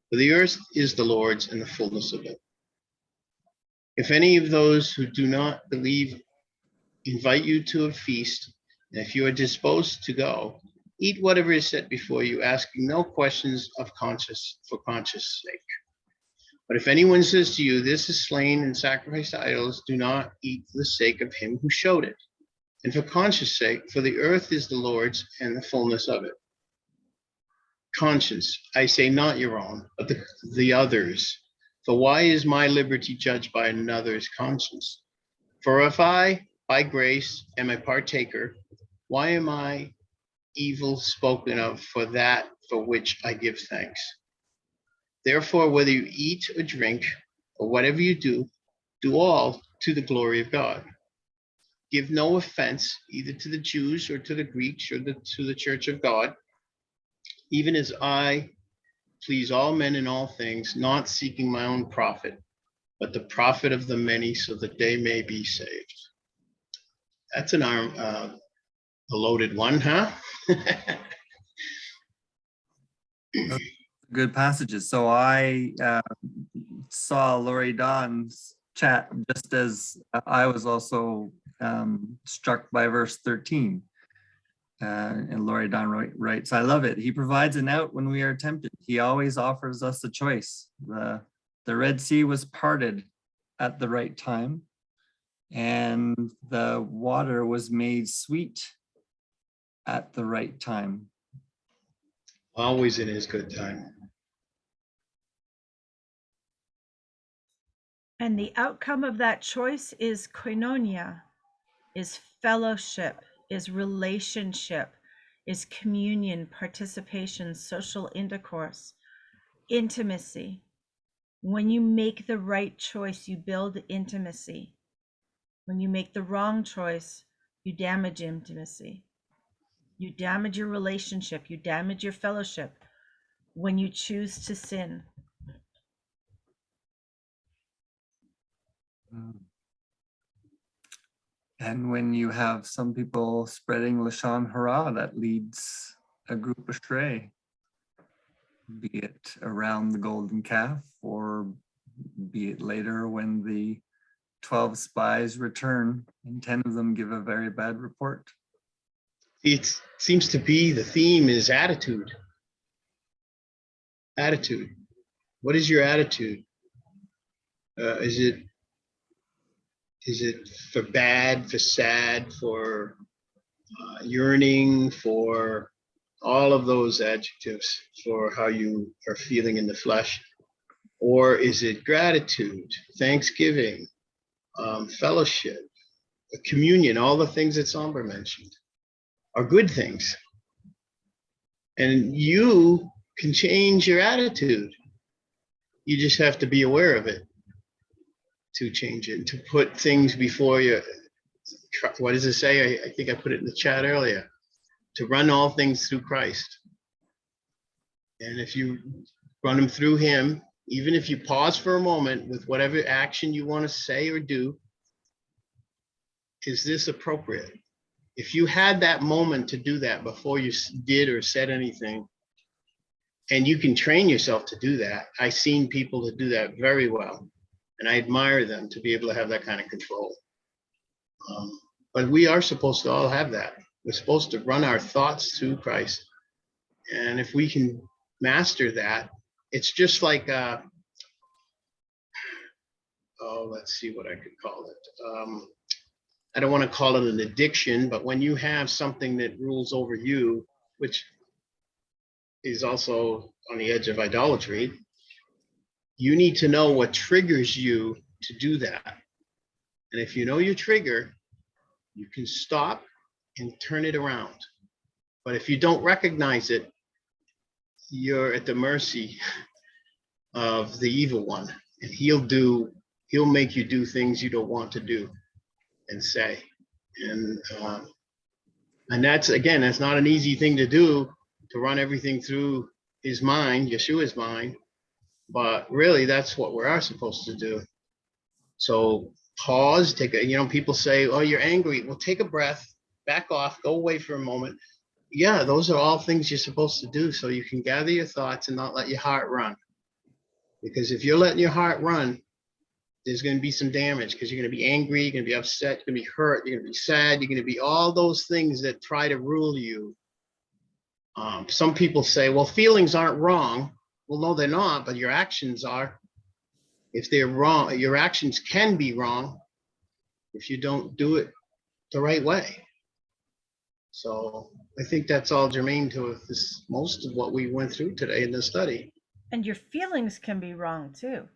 For the earth is the Lord's and the fullness of it. If any of those who do not believe invite you to a feast, and if you are disposed to go, eat whatever is set before you, asking no questions of conscience for conscience sake. But if anyone says to you, this is slain and sacrificed to idols, do not eat for the sake of him who showed it, and for conscience sake, for the earth is the Lord's and the fullness of it. Conscience, I say not your own, but the others. For why is my liberty judged by another's conscience? For if I, by grace, am a partaker, why am I evil spoken of for that for which I give thanks? Therefore, whether you eat or drink, or whatever you do, do all to the glory of God. Give no offense either to the Jews or to the Greeks or to the church of God, even as I please all men in all things, not seeking my own profit, but the profit of the many, so that they may be saved. That's an arm, a loaded one, huh? Good passages. So I saw Lori Don's chat just as I was also struck by verse 13. And Lori Don writes, I love it. He provides an out when we are tempted. He always offers us a choice. The Red Sea was parted at the right time, and the water was made sweet at the right time. Always in his good time. And the outcome of that choice is koinonia, is fellowship, is relationship, is communion, participation, social intercourse, intimacy. When you make the right choice, you build intimacy. When you make the wrong choice, you damage intimacy. You damage your relationship, you damage your fellowship when you choose to sin. And when you have some people spreading Lashon Hara, that leads a group astray, be it around the golden calf or be it later when the 12 spies return and 10 of them give a very bad report. It seems to be the theme is attitude. Attitude. What is your attitude? Is it for bad, for sad, for yearning, for all of those adjectives for how you are feeling in the flesh? Or is it gratitude, thanksgiving, fellowship, communion, all the things that Somber mentioned are good things. And you can change your attitude. You just have to be aware of it to change it, to put things before you. What does it say? I think I put it in the chat earlier. To run all things through Christ. And if you run them through him, even if you pause for a moment with whatever action you want to say or do, is this appropriate? If you had that moment to do that before you did or said anything, and you can train yourself to do that. I've seen people to do that very well, and I admire them to be able to have that kind of control. But we are supposed to all have that. We're supposed to run our thoughts through Christ. And if we can master that, it's just like, let's see what I could call it. I don't want to call it an addiction, but when you have something that rules over you, which is also on the edge of idolatry, you need to know what triggers you to do that. And if you know your trigger, you can stop and turn it around. But if you don't recognize it, you're at the mercy of the evil one, and he'll make you do things you don't want to do and say. And that's not an easy thing to do, to run everything through his mind, Yeshua's mind, but really that's what we are supposed to do. So pause, people say, oh, you're angry. Well, take a breath, back off, go away for a moment. Yeah, those are all things you're supposed to do so you can gather your thoughts and not let your heart run. Because if you're letting your heart run, there's going to be some damage, because you're going to be angry, you're going to be upset, you're going to be hurt, you're going to be sad, you're going to be all those things that try to rule you. Some people say, well, feelings aren't wrong. Well, no, they're not, but your actions are. If they're wrong, your actions can be wrong if you don't do it the right way. So I think that's all germane to this, most of what we went through today in the study. And your feelings can be wrong too.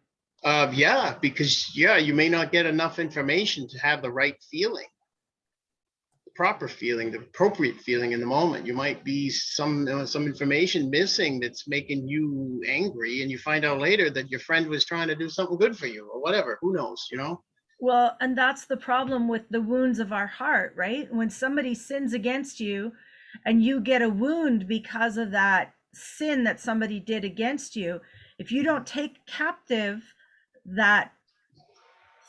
Yeah, because you may not get enough information to have the right feeling, the proper feeling, the appropriate feeling in the moment. You might be some information missing that's making you angry, and you find out later that your friend was trying to do something good for you or whatever. Who knows, Well, and that's the problem with the wounds of our heart, right? When somebody sins against you and you get a wound because of that sin that somebody did against you, if you don't take captive that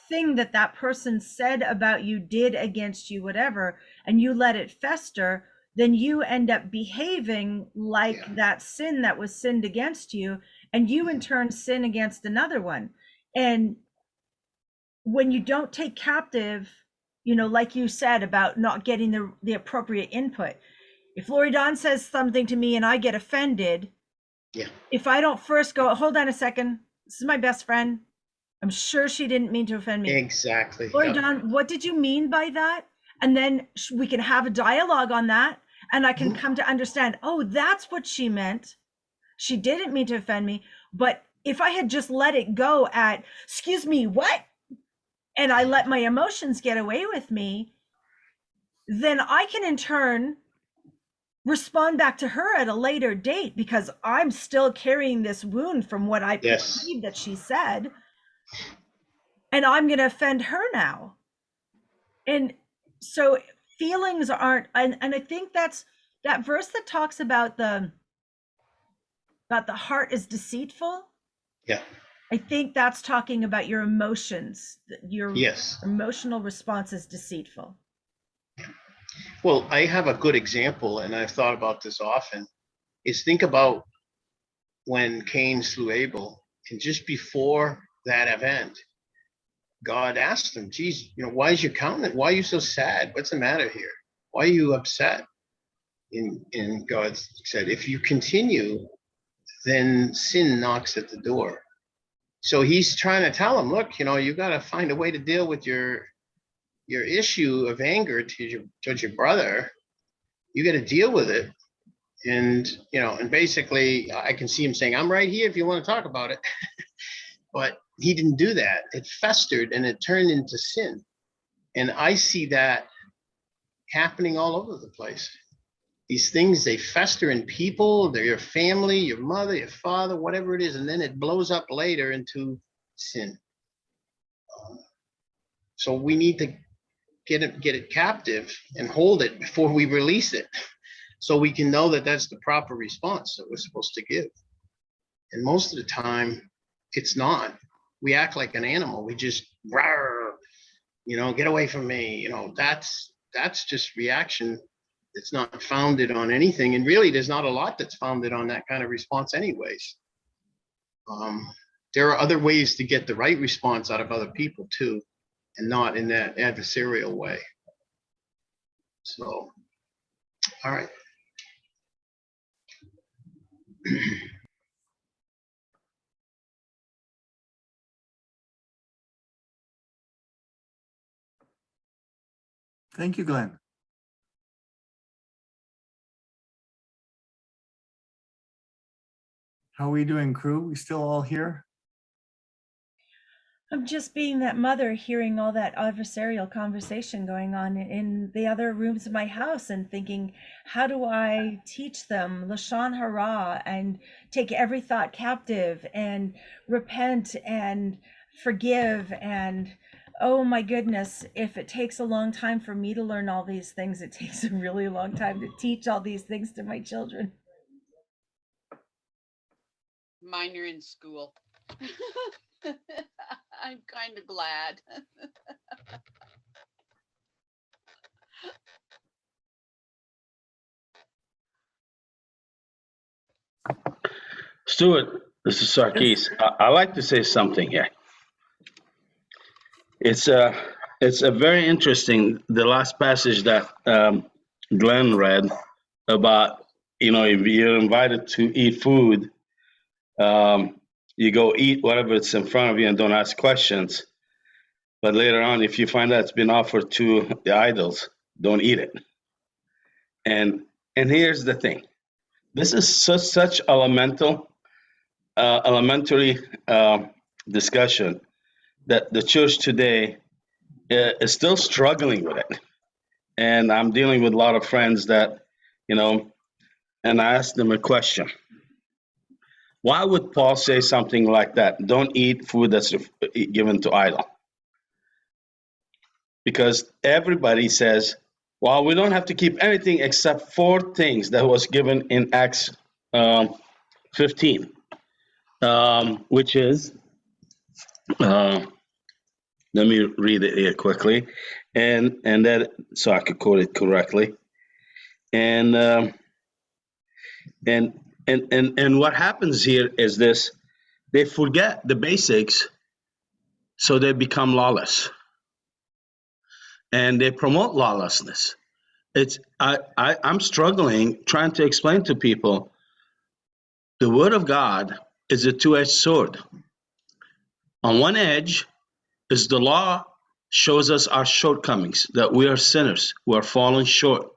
thing that that person said about you, did against you, whatever, and you let it fester, then you end up behaving like that sin that was sinned against you, and you in turn sin against another one. And when you don't take captive, you know, like you said about not getting the appropriate input. If Lori Dawn says something to me and I get offended, if I don't first go, hold on a second, this is my best friend, I'm sure she didn't mean to offend me. Exactly. Lori Dawn, what did you mean by that? And then we can have a dialogue on that, and I can come to understand, oh, that's what she meant. She didn't mean to offend me. But if I had just let it go at, excuse me, what? And I let my emotions get away with me, then I can in turn respond back to her at a later date, because I'm still carrying this wound from what I perceived that she said. And I'm going to offend her now. And so feelings aren't, and I think that's that verse that talks about the heart is deceitful. Yeah. I think that's talking about your emotions. Your emotional response is deceitful. Well, I have a good example, and I've thought about this often, is think about when Cain slew Abel, and just before that event, God asked him, geez, you know, why is your countenance? Why are you so sad? What's the matter here? Why are you upset? And God said, if you continue, then sin knocks at the door. So he's trying to tell him, look, you know, you got to find a way to deal with your issue of anger towards your brother. You got to deal with it. And, you know, and basically I can see him saying, I'm right here if you want to talk about it. But he didn't do that. It festered and it turned into sin. And I see that happening all over the place. These things, they fester in people, they're your family, your mother, your father, whatever it is, and then it blows up later into sin. So we need to get it captive and hold it before we release it, so we can know that that's the proper response that we're supposed to give. And most of the time, it's not. We act like an animal. We just, rawr, you know, get away from me. You know, that's just reaction. It's not founded on anything. And really, there's not a lot that's founded on that kind of response anyways. There are other ways to get the right response out of other people too, and not in that adversarial way. So, all right. Thank you, Glenn. How are we doing, crew? We still all here? I'm just being that mother, hearing all that adversarial conversation going on in the other rooms of my house and thinking, how do I teach them Lashon Hara and take every thought captive and repent and forgive? And oh my goodness, if it takes a long time for me to learn all these things, it takes a really long time to teach all these things to my children. Mine are in school. I'm kind of glad. Stuart, this is Sarkis. I like to say something here. It's a very interesting, the last passage that Glenn read about, you know, if you're invited to eat food, you go eat whatever it's in front of you and don't ask questions. But later on, if you find that it's been offered to the idols, don't eat it. And here's the thing. This is such elementary discussion that the church today is still struggling with it. And I'm dealing with a lot of friends that, you know, and I asked them a question. Why would Paul say something like that? Don't eat food that's given to idol. Because everybody says, well, we don't have to keep anything except 4 things that was given in Acts 15, which is, let me read it here quickly, and that so I could quote it correctly. And what happens here is this: they forget the basics, so they become lawless, and they promote lawlessness. I'm struggling trying to explain to people the word of God is a two-edged sword. On one edge is the law shows us our shortcomings, that we are sinners, we are falling short.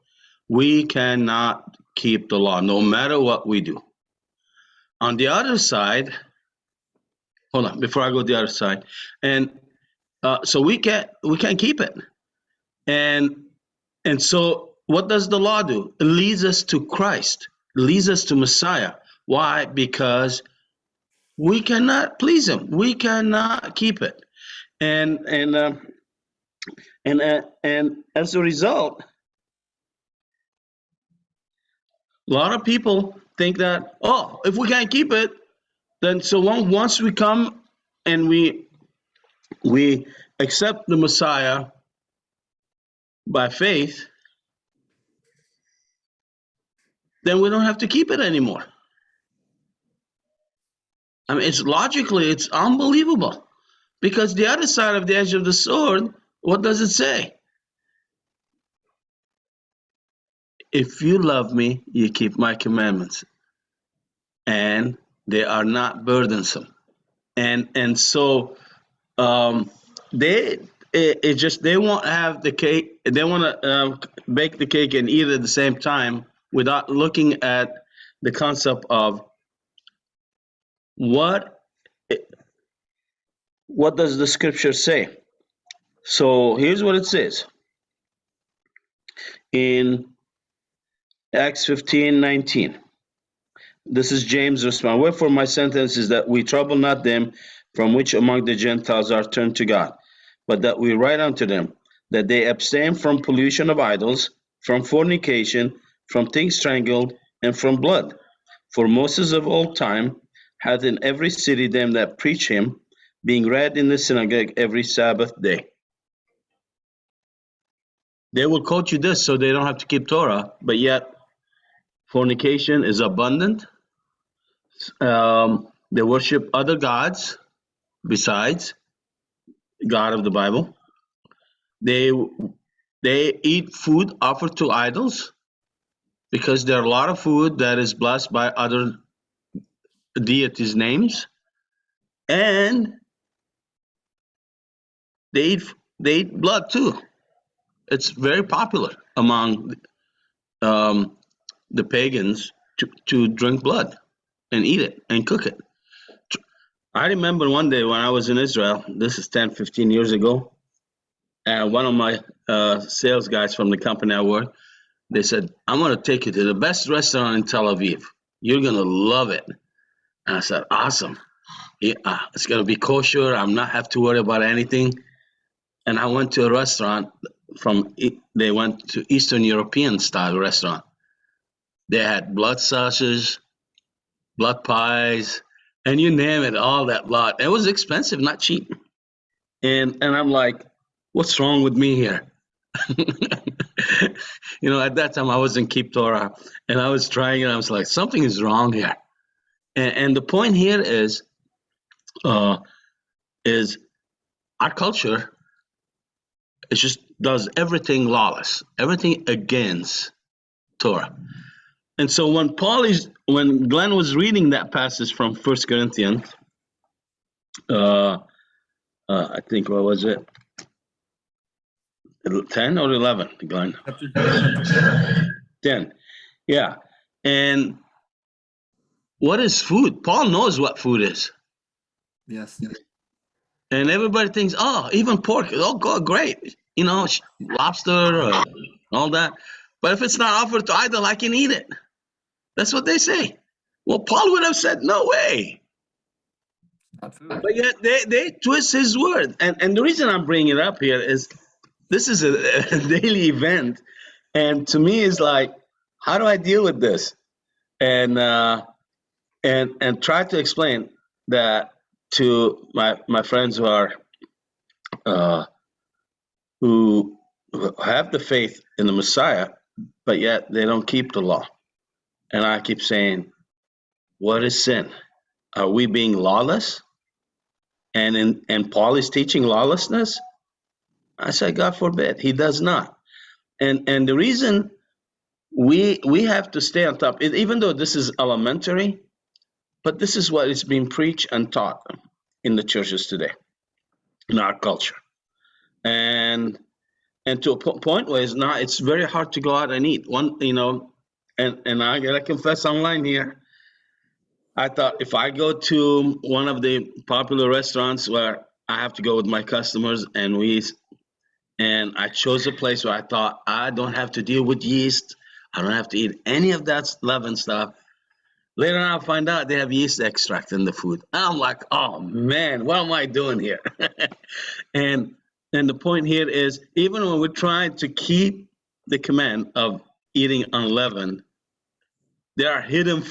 We cannot keep the law no matter what we do. On the other side, hold on, before I go to the other side, and so we can't keep it. And so what does the law do? It leads us to Christ, it leads us to Messiah. Why? Because we cannot please him. We cannot keep it. And as a result, a lot of people think that, oh, if we can't keep it, then so long once we come and we accept the Messiah by faith, then we don't have to keep it anymore. I mean, it's unbelievable, because the other side of the edge of the sword, what does it say? If you love me, you keep my commandments, and they are not burdensome. And so they won't have the cake. They want to bake the cake and eat it at the same time without looking at the concept of what does the scripture say. So here's what it says in Acts 15:19. This is James' response. Wherefore my sentence is that we trouble not them from which among the Gentiles are turned to God, but that we write unto them, that they abstain from pollution of idols, from fornication, from things strangled, and from blood. For Moses of old time hath in every city them that preach him, being read in the synagogue every Sabbath day. They will quote you this so they don't have to keep Torah, but yet fornication is abundant. They worship other gods besides God of the Bible. They eat food offered to idols, because there are a lot of food that is blessed by other deities' names, and they eat blood too. It's very popular among the pagans to drink blood and eat it and cook it. I remember one day when I was in Israel, this is 10, 15 years ago, and one of my sales guys from the company I work, they said, I'm going to take you to the best restaurant in Tel Aviv. You're going to love it. And I said, awesome. Yeah, it's going to be kosher. I'm not have to worry about anything. And I went to a restaurant they went to Eastern European style restaurant. They had blood sausages, blood pies, and you name it, all that blood. It was expensive, not cheap. And I'm like, what's wrong with me here? At that time I wasn't keep Torah, and I was trying it. I was like, something is wrong here. And the point here is our culture. It just does everything lawless, everything against Torah. And so when Glenn was reading that passage from 1 Corinthians, I think, what was it? 10 or 11, Glenn? 10. Yeah. And what is food? Paul knows what food is. Yes. And everybody thinks, oh, even pork, oh, God, great. Lobster, all that. But if it's not offered to idol, I can eat it. That's what they say. Well, Paul would have said, no way. Not food. But yet they twist his word. And the reason I'm bringing it up here is this is a daily event. And to me, it's like, how do I deal with this? and try to explain that to my friends who are who have the faith in the Messiah, but yet they don't keep the law. And I keep saying, what is sin? Are we being lawless? And Paul is teaching lawlessness? I say, God forbid, he does not. And the reason we have to stay on top, even though this is elementary, but this is what is being preached and taught in the churches today, in our culture. And to a point where it's very hard to go out and eat. And I gotta confess online here, I thought if I go to one of the popular restaurants where I have to go with my customers and I chose a place where I thought I don't have to deal with yeast, I don't have to eat any of that leaven stuff. Later on, I find out they have yeast extract in the food. I'm like, oh man, what am I doing here? and the point here is, even when we're trying to keep the command of eating unleavened, there are hidden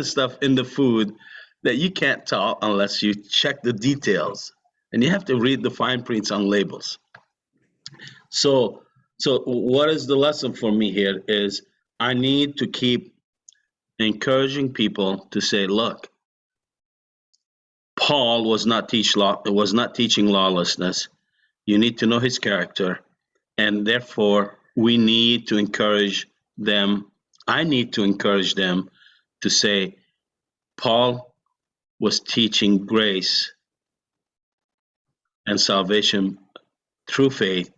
stuff in the food that you can't tell unless you check the details, and you have to read the fine prints on labels. So what is the lesson for me here is I need to keep encouraging people to say, look, Paul was not teaching lawlessness. You need to know his character, and therefore we need to encourage them. I need to encourage them to say, Paul was teaching grace and salvation through faith,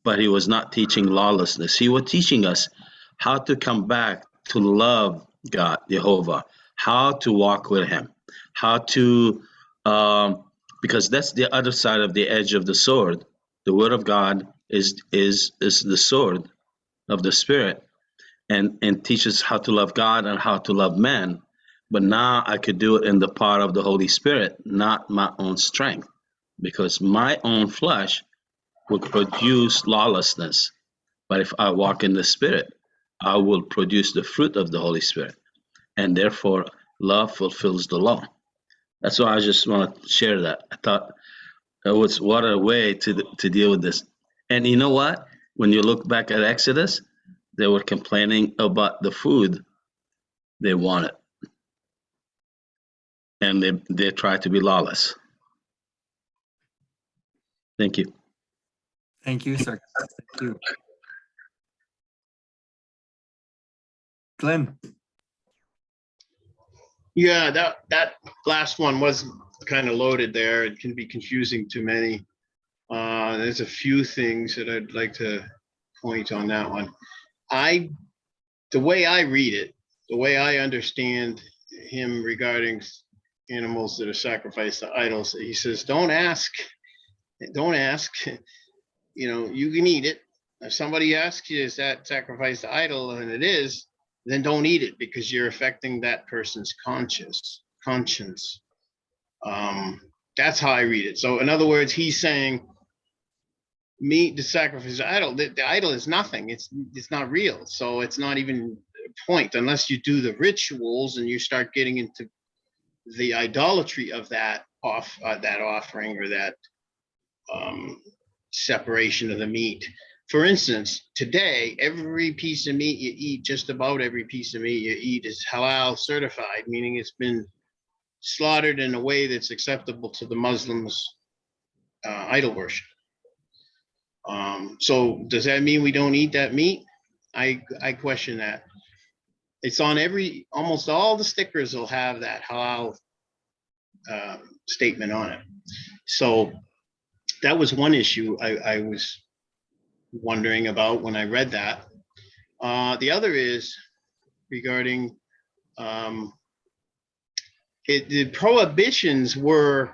but he was not teaching lawlessness. He was teaching us how to come back to love God, Jehovah, how to walk with him, how to, because that's the other side of the edge of the sword. The word of God is the sword of the Spirit, and teaches how to love God and how to love man. But now I could do it in the power of the Holy Spirit, not my own strength, because my own flesh will produce lawlessness. But if I walk in the Spirit, I will produce the fruit of the Holy Spirit. And therefore, love fulfills the law. That's why I just want to share that. I thought that was what a way to deal with this. And you know what? When you look back at Exodus, they were complaining about the food they wanted. And they tried to be lawless. Thank you. Thank you, sir. Thank you. Glenn. Yeah, that last one was kind of loaded there. It can be confusing to many. There's a few things that I'd like to point on that one. The way I read it, the way I understand him regarding animals that are sacrificed to idols, he says, don't ask, you can eat it. If somebody asks you, is that sacrificed to idol? And it is, then don't eat it, because you're affecting that person's conscience. That's how I read it. So in other words, he's saying, meat to sacrifice to idol, the idol is nothing. It's not real. So it's not even a point unless you do the rituals and you start getting into the idolatry of that offering or that separation of the meat. For instance, today, every piece of meat you eat, just about every piece of meat you eat, is halal certified, meaning it's been slaughtered in a way that's acceptable to the Muslims' idol worship. So does that mean we don't eat that meat? I question that. It's on almost all the stickers will have that halal statement on it. So that was one issue I was wondering about when I read that. The other is regarding the prohibitions were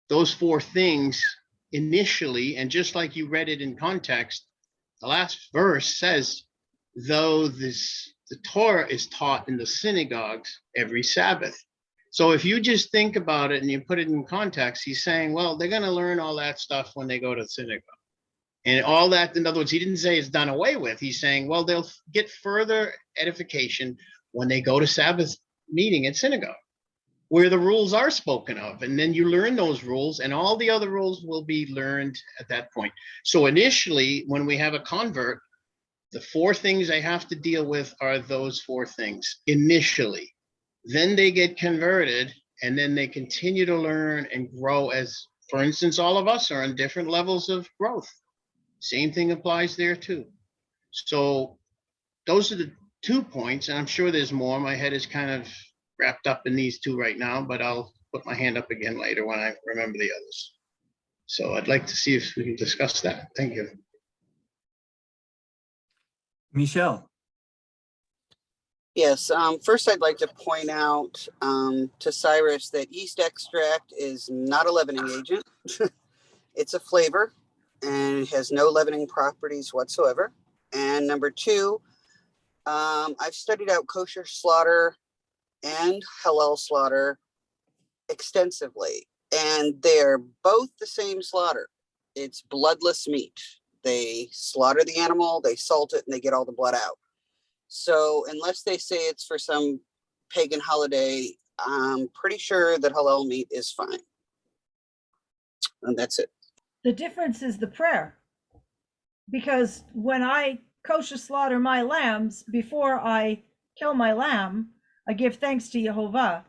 those four things initially, and just like you read it in context, the last verse says, though the Torah is taught in the synagogues every Sabbath. So if you just think about it and you put it in context, he's saying, well, they're going to learn all that stuff when they go to synagogue. And all that, in other words, he didn't say it's done away with. He's saying, well, they'll get further edification when they go to Sabbath meeting at synagogue, where the rules are spoken of. And then you learn those rules, and all the other rules will be learned at that point. So initially, when we have a convert, the 4 things they have to deal with are those 4 things initially. Then they get converted, and then they continue to learn and grow as, for instance, all of us are on different levels of growth. Same thing applies there too. So those are the 2 points, and I'm sure there's more. My head is kind of wrapped up in these 2 right now, but I'll put my hand up again later when I remember the others. So I'd like to see if we can discuss that. Thank you. Michelle. Yes, first I'd like to point out to Cyrus that yeast extract is not a leavening agent. It's a flavor and it has no leavening properties whatsoever. And number 2, I've studied out kosher slaughter and halal slaughter extensively, and they're both the same slaughter. It's bloodless meat. They slaughter the animal, they salt it, and they get all the blood out. So unless they say it's for some pagan holiday, I'm pretty sure that halal meat is fine. And that's it. The difference is the prayer. Because when I kosher slaughter my lambs, before I kill my lamb, I give thanks to Jehovah.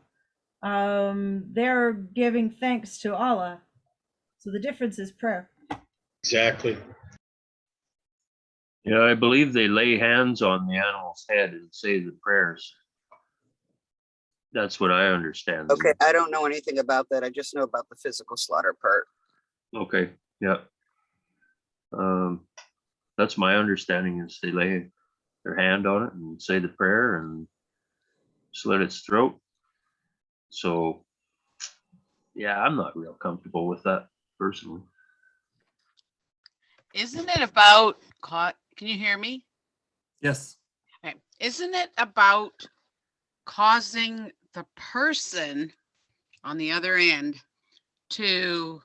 They're giving thanks to Allah. So the difference is prayer. Exactly. Yeah, I believe they lay hands on the animal's head and say the prayers. That's what I understand. Okay, I don't know anything about that. I just know about the physical slaughter part. Okay, yeah. That's my understanding, is they lay their hand on it and say the prayer and slit its throat. So, yeah, I'm not real comfortable with that personally. Isn't it about, can you hear me? Yes. Okay. Isn't it about causing the person on the other end to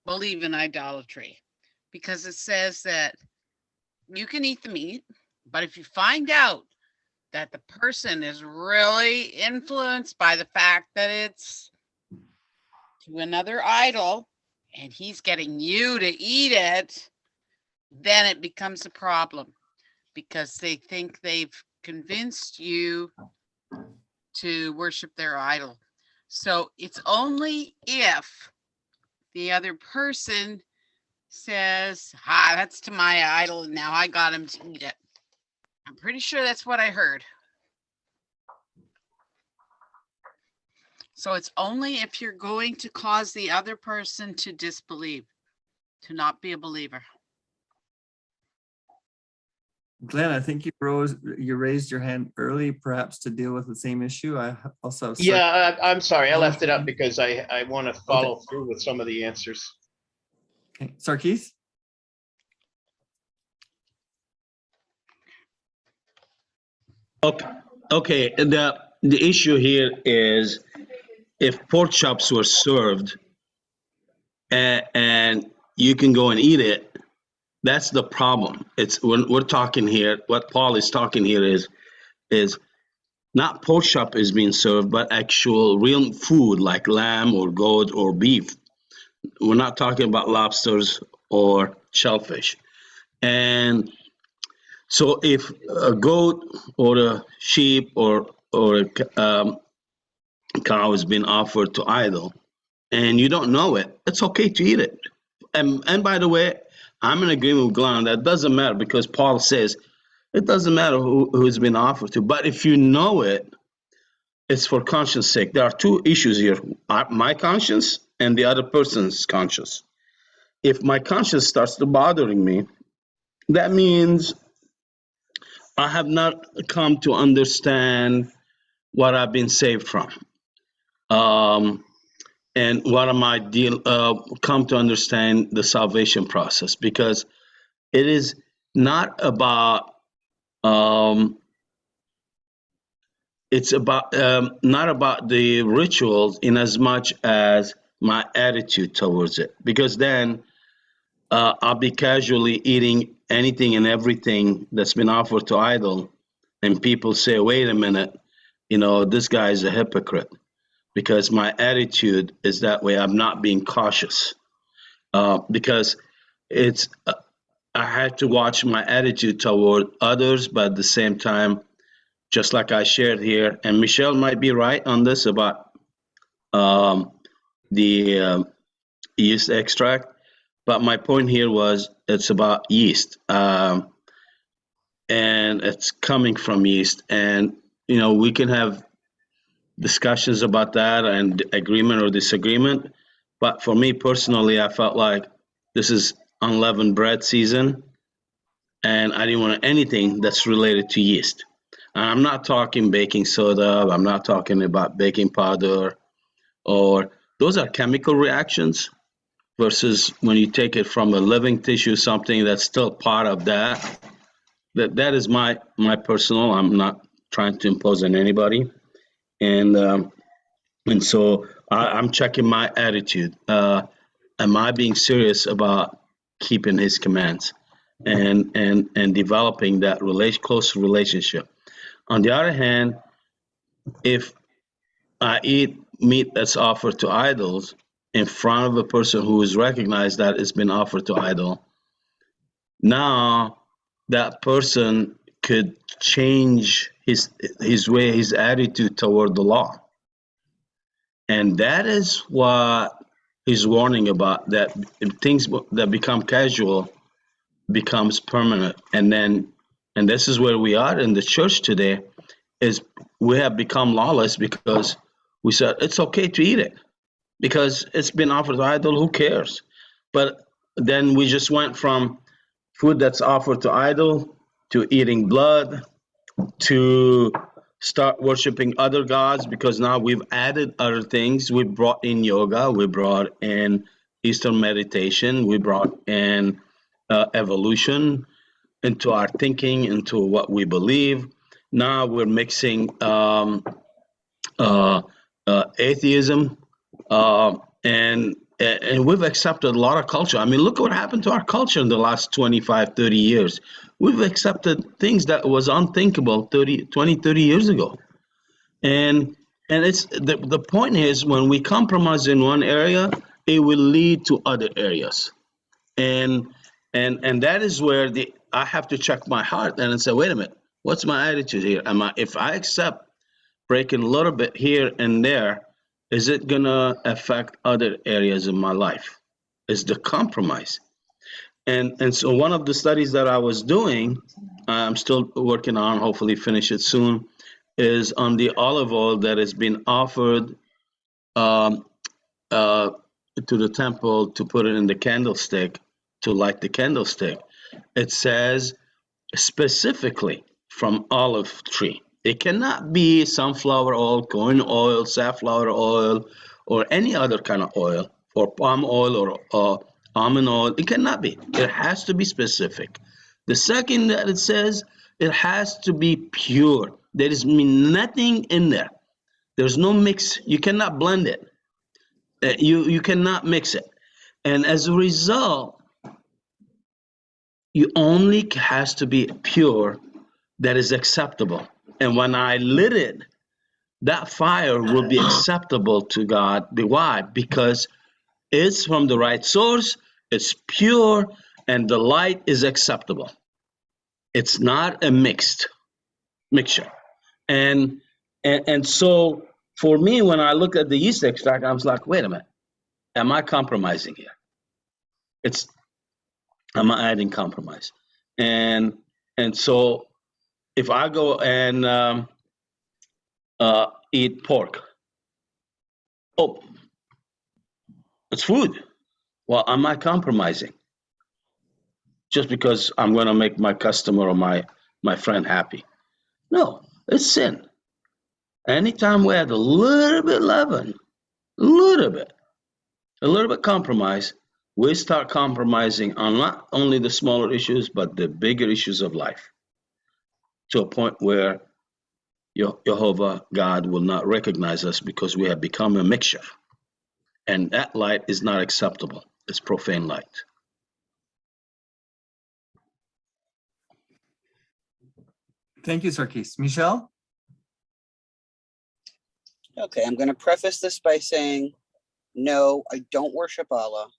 believe in idolatry? Because it says that you can eat the meat, but if you find out that the person is really influenced by the fact that it's to another idol and he's getting you to eat it, then it becomes a problem, because they think they've convinced you to worship their idol. So it's only if the other person says, that's to my idol, and now I got him to eat it. I'm pretty sure that's what I heard. So it's only if you're going to cause the other person to disbelieve, to not be a believer. Glenn, I think you raised your hand early, perhaps to deal with the same issue. I also have I'm sorry. I left it up because I want to follow through with some of the answers. Okay, Sarkis? Okay. The issue here is if pork chops were served and you can go and eat it, that's the problem. It's when we're talking here, what Paul is talking here is not pork chop is being served, but actual real food like lamb or goat or beef. We're not talking about lobsters or shellfish. And so if a goat or a sheep or a cow is being offered to idol and you don't know it, it's okay to eat it. And by the way, I'm in agreement with Glenn. That doesn't matter, because Paul says it doesn't matter who's been offered to. But if you know it, it's for conscience sake. There are 2 issues here: my conscience and the other person's conscience. If my conscience starts to bothering me, that means I have not come to understand what I've been saved from. And what am I come to understand the salvation process, because it is not about it's about not about the rituals in as much as my attitude towards it, because then I'll be casually eating anything and everything that's been offered to idol, and people say, wait a minute, this guy is a hypocrite, because my attitude is that way. I'm not being cautious, because it's I had to watch my attitude toward others, but at the same time, just like I shared here, and Michelle might be right on this about the yeast extract, but my point here was it's about yeast, and it's coming from yeast, and we can have discussions about that and agreement or disagreement, but for me personally, I felt like this is unleavened bread season, and I didn't want anything that's related to yeast. And I'm not talking baking soda, I'm not talking about baking powder, or those are chemical reactions, versus when you take it from a living tissue, something that's still part of that. That is my personal. I'm not trying to impose on anybody, and so I'm checking my attitude. Am I being serious about keeping His commands and developing that close relationship? On the other hand, if I eat meat that's offered to idols in front of a person who is recognized that it's been offered to idol, now that person could change his way, his attitude toward the law. And that is what he's warning about, that things that become casual becomes permanent. And this is where we are in the church today, is we have become lawless because we said it's okay to eat it because it's been offered to idol, who cares? But then we just went from food that's offered to idol to eating blood to start worshiping other gods, because now we've added other things. We brought in yoga, we brought in Eastern meditation, we brought in evolution into our thinking, into what we believe. Now we're mixing atheism, and we've accepted a lot of culture. I mean, look what happened to our culture in the last 25, 30 years. We've accepted things that was unthinkable 20, 30 years ago. And it's the point is, when we compromise in one area, it will lead to other areas. And that is where I have to check my heart and say, wait a minute, what's my attitude here? If I accept breaking a little bit here and there, is it gonna affect other areas in my life? Is the compromise. And so one of the studies that I was doing, I'm still working on, hopefully finish it soon, is on the olive oil that has been offered to the temple to put it in the candlestick, to light the candlestick. It says specifically from olive tree. It cannot be sunflower oil, corn oil, safflower oil, or any other kind of oil, or palm oil or almond oil. It cannot be. It has to be specific. The second that it says, it has to be pure. There is nothing in there. There's no mix. You cannot blend it. You cannot mix it. And as a result, you only has to be pure that is acceptable. And when I lit it, that fire will be acceptable to God. Why? Because it's from the right source, it's pure, and the light is acceptable. It's not a mixture. And so for me, when I look at the yeast extract, I was like, wait a minute, am I compromising here? Am I adding compromise? And so if I go and eat pork, it's food. Well, am I compromising? Just because I'm going to make my customer or my friend happy? No, it's sin. Anytime we add a little bit leaven, a little bit compromise, we start compromising on not only the smaller issues, but the bigger issues of life, to a point where Jehovah, God, will not recognize us because we have become a mixture. And that light is not acceptable. It's profane light. Thank you, Sarkis. Michelle? Okay, I'm going to preface this by saying, no, I don't worship Allah.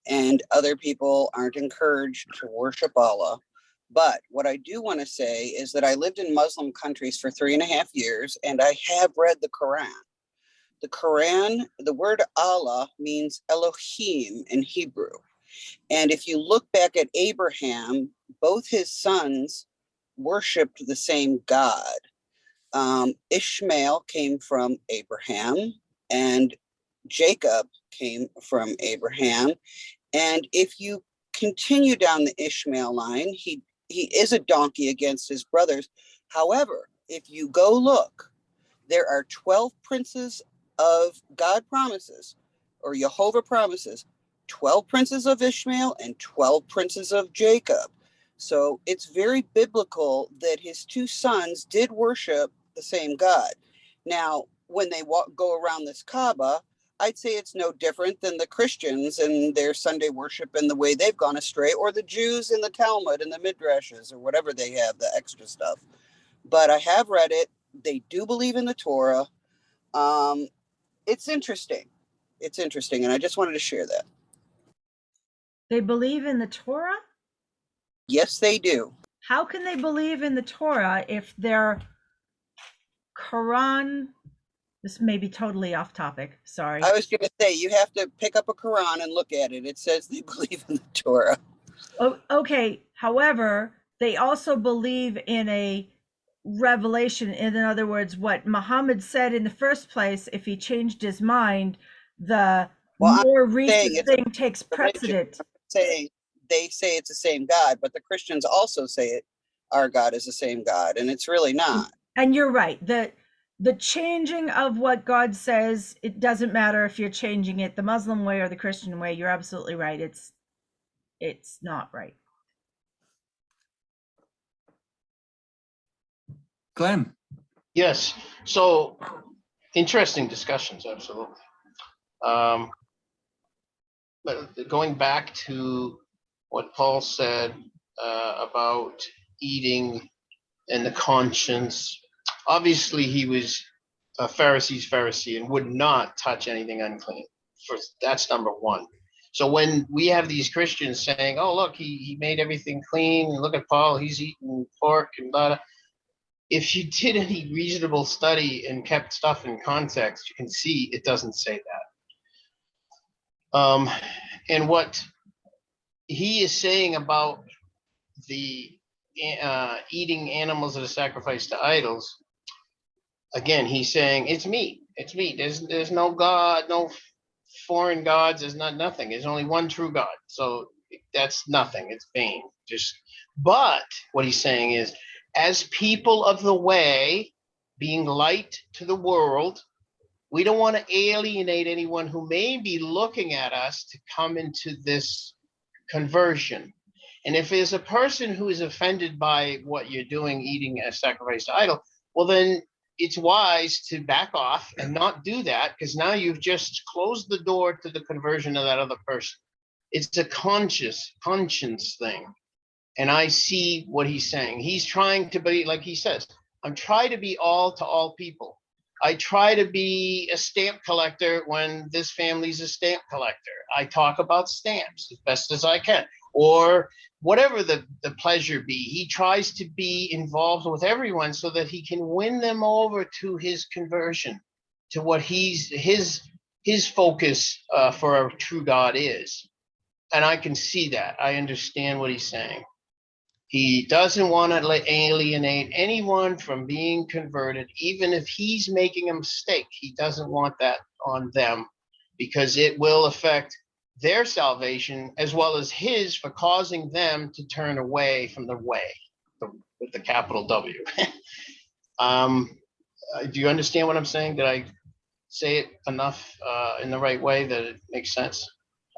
And other people aren't encouraged to worship Allah. But what I do want to say is that I lived in Muslim countries for 3.5 years, and I have read the Quran. The Quran, the word Allah means Elohim in Hebrew. And if you look back at Abraham, both his sons worshiped the same God. Ishmael came from Abraham, and Jacob came from Abraham. And if you continue down the Ishmael line, he is a donkey against his brothers. However, if you go look, there are 12 princes of God promises, or Jehovah promises, 12 princes of Ishmael and 12 princes of Jacob. So it's very biblical that his two sons did worship the same God. Now, when they go around this Kaaba, I'd say it's no different than the Christians and their Sunday worship and the way they've gone astray, or the Jews in the Talmud and the Midrashes or whatever they have, the extra stuff. But I have read it. They do believe in the Torah. It's interesting. It's interesting. And I just wanted to share that. They believe in the Torah? Yes, they do. How can they believe in the Torah if their Quran, this may be totally off topic, sorry. I was going to say, you have to pick up a Quran and look at it. It says they believe in the Torah. Oh, okay. However, they also believe in a revelation. In other words, what Muhammad said in the first place, if he changed his mind, the more recent thing takes precedent. Saying they say it's the same God, but the Christians also say it, our God is the same God, and it's really not. And you're right. The changing of what God says, it doesn't matter if you're changing it the Muslim way or the Christian way. You're absolutely right. It's not right. Glenn? Yes. So interesting discussions, absolutely. But going back to what Paul said about eating and the conscience, obviously he was a Pharisee's Pharisee and would not touch anything unclean. That's number one. So when we have these Christians saying, oh, look, he made everything clean, and look at Paul, he's eating pork and blah, blah. If you did any reasonable study and kept stuff in context, you can see it doesn't say that. And what he is saying about the eating animals that are sacrificed to idols, again, he's saying it's meat. It's meat. There's no God, no foreign gods. There's nothing. There's only one true God. So that's nothing. It's vain. But what he's saying is, as people of the way, being light to the world, we don't want to alienate anyone who may be looking at us to come into this conversion. And if there's a person who is offended by what you're doing, eating a sacrificed idol, well, then it's wise to back off and not do that, because now you've just closed the door to the conversion of that other person. It's a conscience thing. And I see what he's saying. He's trying to be, like he says, I'm trying to be all to all people. I try to be a stamp collector when this family's a stamp collector. I talk about stamps as best as I can, or whatever the pleasure be. He tries to be involved with everyone so that he can win them over to his conversion, to what his focus for a true God is. And I can see that. I understand what he's saying. He doesn't want to alienate anyone from being converted, even if he's making a mistake. He doesn't want that on them, because it will affect their salvation as well as his, for causing them to turn away from the way, with the capital W. Do you understand what I'm saying? Did I say it enough in the right way that it makes sense?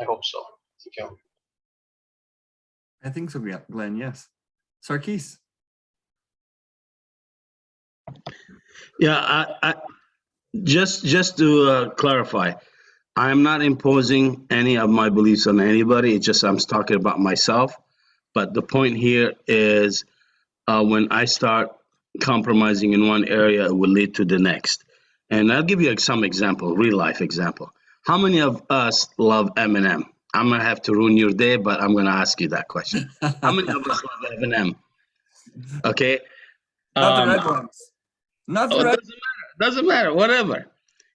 I hope so. Thank you. I think so, Glenn, yes. Sarkis? Yeah, I just to clarify, I'm not imposing any of my beliefs on anybody. It's just I'm talking about myself. But the point here is when I start compromising in one area, it will lead to the next. And I'll give you some example, real life example. How many of us love M&M? I'm gonna have to ruin your day, but I'm gonna ask you that question. How many of us love M&M? Okay. Not the red ones. Not the It red. doesn't matter, whatever.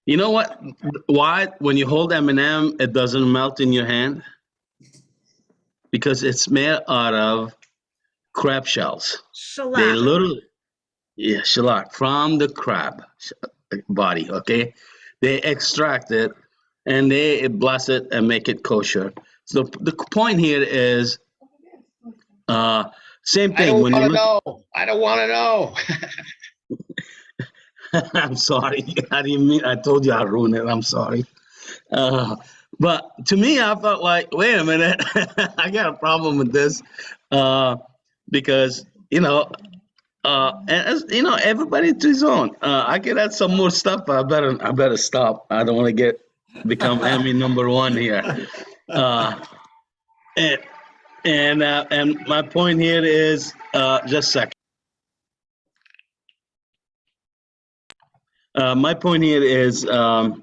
You know what? Why, when you hold M&M, it doesn't melt in your hand? Because it's made out of crab shells. They Shellac. literally, yeah, shellac from the crab body. Okay, they extract it and they bless it and make it kosher. So the point here is, same I thing don't when you want to look. know. I don't want to know. I'm sorry. I didn't mean. I told you I ruined it. I'm sorry. But to me, I felt like, wait a minute, I got a problem with this, because and as, everybody to his own. I could add some more stuff, but I better stop. I don't want to become enemy number one here. And and my point here is, just a second. My point here is that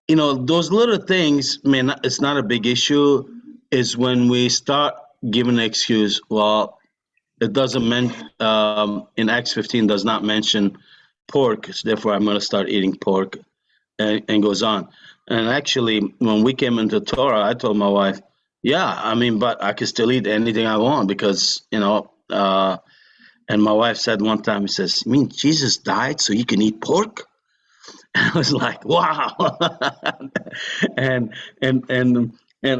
those little things, man, it's not a big issue. Is when we start giving an excuse. Well, it doesn't in Acts 15 does not mention pork, so therefore I'm going to start eating pork, and goes on. And actually, when we came into Torah, I told my wife, yeah, I mean, but I can still eat anything I want because, and my wife said one time, he says, you mean Jesus died so you can eat pork? I was like, wow. and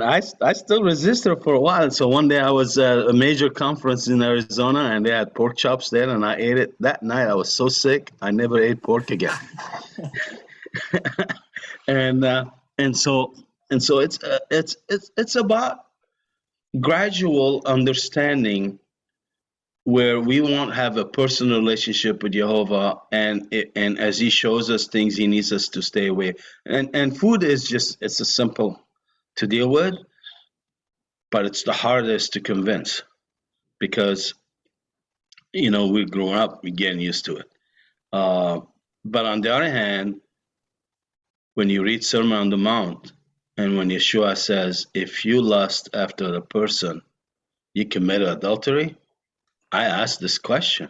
I still resisted for a while. So one day I was at a major conference in Arizona and they had pork chops there and I ate it. That night I was so sick, I never ate pork again. and so it's about gradual understanding where we won't have a personal relationship with Jehovah, and as He shows us things, He needs us to stay away. And food is it's a simple to deal with, but it's the hardest to convince because we're growing up, we're getting used to it. But on the other hand, when you read Sermon on the Mount, and when Yeshua says, "If you lust after a person, you commit adultery," I asked this question.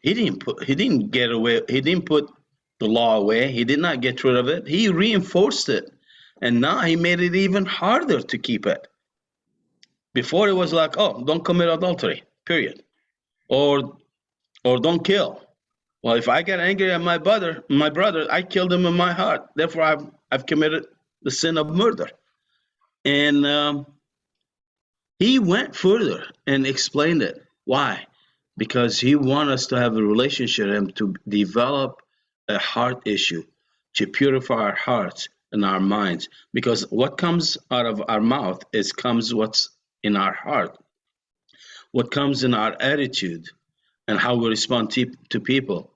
He didn't get away. He didn't put the law away. He did not get rid of it. He reinforced it. And now he made it even harder to keep it. Before it was like, oh, don't commit adultery, period. Or don't kill. Well, if I get angry at my brother, I killed him in my heart. Therefore, I've committed the sin of murder. And he went further and explained it. Why? Because he wants us to have a relationship with him, to develop a heart issue, to purify our hearts and our minds. Because what comes out of our mouth comes what's in our heart, what comes in our attitude, and how we respond to people,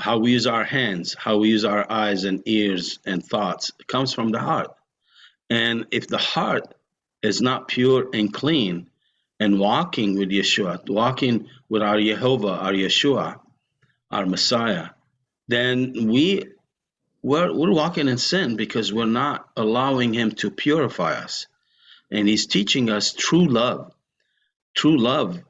how we use our hands, how we use our eyes and ears and thoughts. It comes from the heart. And if the heart is not pure and clean, and walking with Yeshua, walking with our Jehovah, our Yeshua, our Messiah, then we're walking in sin because we're not allowing Him to purify us. And He's teaching us true love. True love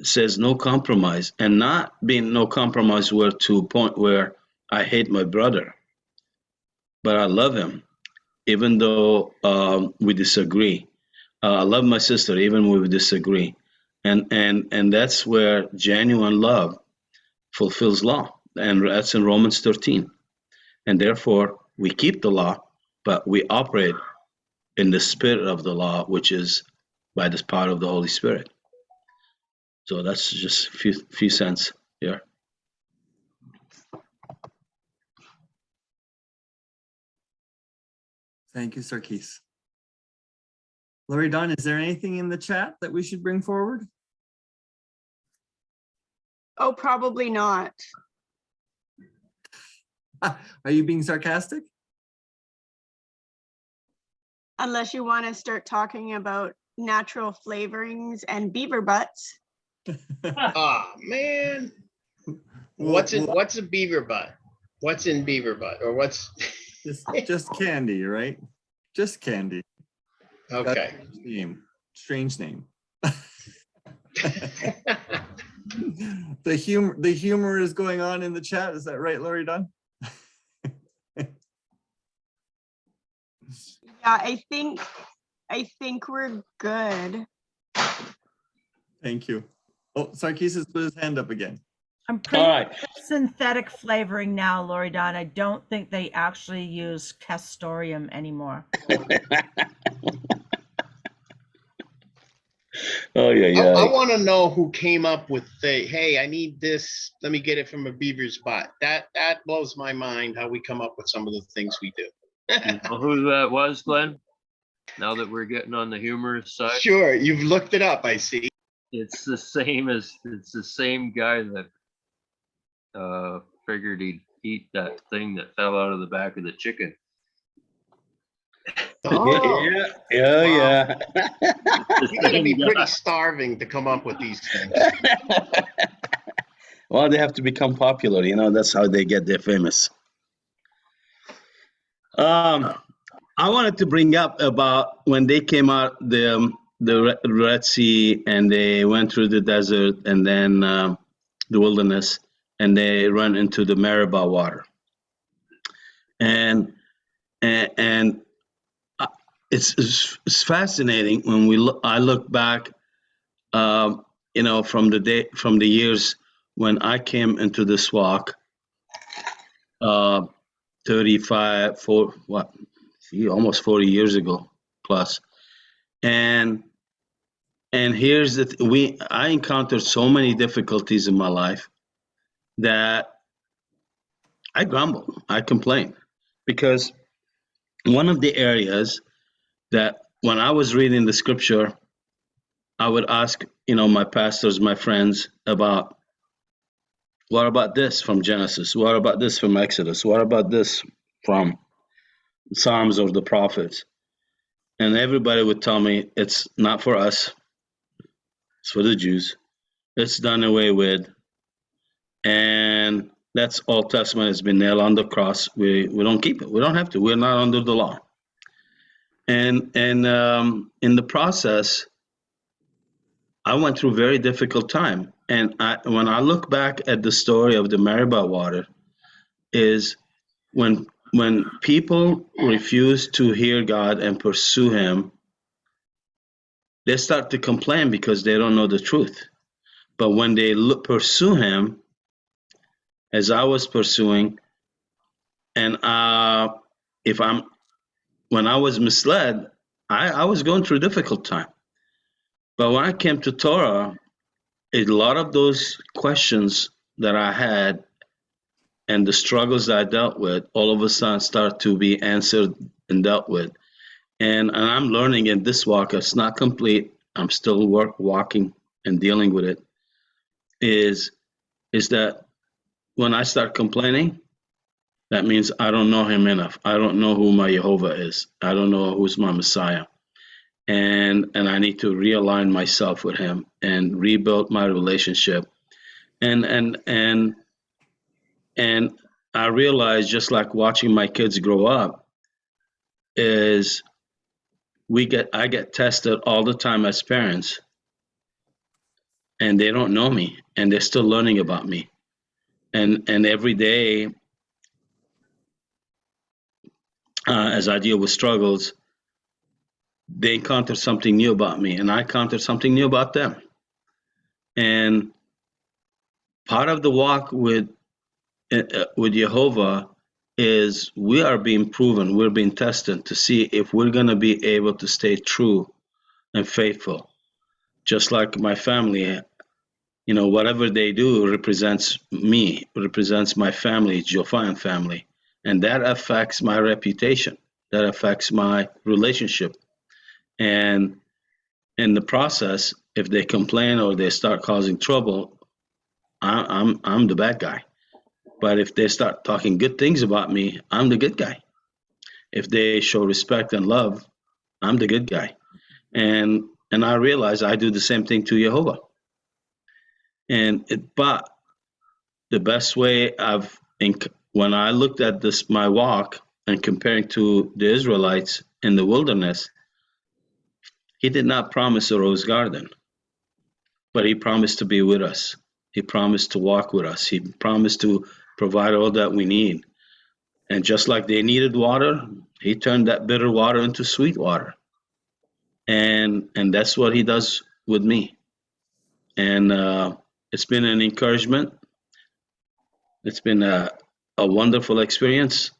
says no compromise, and not being no compromise where to a point where I hate my brother, but I love him, even though we disagree. I love my sister, even when we disagree. And that's where genuine love fulfills law. And that's in Romans 13. And therefore, we keep the law, but we operate in the spirit of the law, which is by the power of the Holy Spirit. So that's just a few cents here. Thank you, Sarkis. Larry Don, is there anything in the chat that we should bring forward? Oh, probably not. Are you being sarcastic? Unless you want to start talking about natural flavorings and beaver butts. Ah, man. What's a beaver butt? What's in beaver butt? Or what's Just candy, right? Just candy. okay. Strange name. The humor is going on in the chat. Is that right, Lori Dunn? Yeah, I think we're good. Thank you. Oh, Sarkis put his hand up again. I'm pretty All right. synthetic flavoring now, Lori Don. I don't think they actually use castoreum anymore. Oh yeah. I want to know who came up with hey, I need this. Let me get it from a beaver's butt. That blows my mind how we come up with some of the things we do. You know who that was, Glenn? Now that we're getting on the humorous side. Sure, you've looked it up, I see. It's the same guy that figured he'd eat that thing that fell out of the back of the chicken. Oh, Yeah. you gotta be pretty starving to come up with these things. Well, they have to become popular, that's how they get their famous. I wanted to bring up about when they came out the Red Sea and they went through the desert and then the wilderness and they run into the Meribah water. And it's fascinating when I look back, from the years when I came into this walk, 35, almost 40 years ago plus. And here's I encountered so many difficulties in my life that I grumble, I complain, because one of the areas that when I was reading the scripture, I would ask, my pastors, my friends about, what about this from Genesis? What about this from Exodus? What about this from Psalms or the prophets? And everybody would tell me, it's not for us. It's for the Jews. It's done away with. And that's Old Testament has been nailed on the cross. We don't keep it. We don't have to. We're not under the law. And in the process, I went through a very difficult time. And when I look back at the story of the Meribah water, is when people refuse to hear God and pursue Him, they start to complain because they don't know the truth. But when they pursue Him, as I was pursuing, and when I was misled, I was going through a difficult time. But when I came to Torah, a lot of those questions that I had and the struggles that I dealt with, all of a sudden start to be answered and dealt with. And I'm learning in this walk, it's not complete. I'm still walking and dealing with it. Is that when I start complaining, that means I don't know Him enough. I don't know who my Jehovah is. I don't know who's my Messiah. And I need to realign myself with Him and rebuild my relationship. And I realize, just like watching my kids grow up, is I get tested all the time as parents, and they don't know me, and they're still learning about me. And every day, as I deal with struggles, they encounter something new about me, and I encounter something new about them. And part of the walk with Jehovah is we are being proven, we're being tested to see if we're going to be able to stay true and faithful. Just like my family, whatever they do represents me, represents my family, Jophian family. And that affects my reputation. That affects my relationship. And in the process, if they complain or they start causing trouble, I'm the bad guy. But if they start talking good things about me, I'm the good guy. If they show respect and love, I'm the good guy. And And I realize I do the same thing to Jehovah. But the best way when I looked at this, my walk, and comparing to the Israelites in the wilderness, he did not promise a rose garden, but he promised to be with us. He promised to walk with us. He promised to provide all that we need. And just like they needed water, he turned that bitter water into sweet water. And that's what he does with me. And it's been an encouragement. It's been a wonderful experience.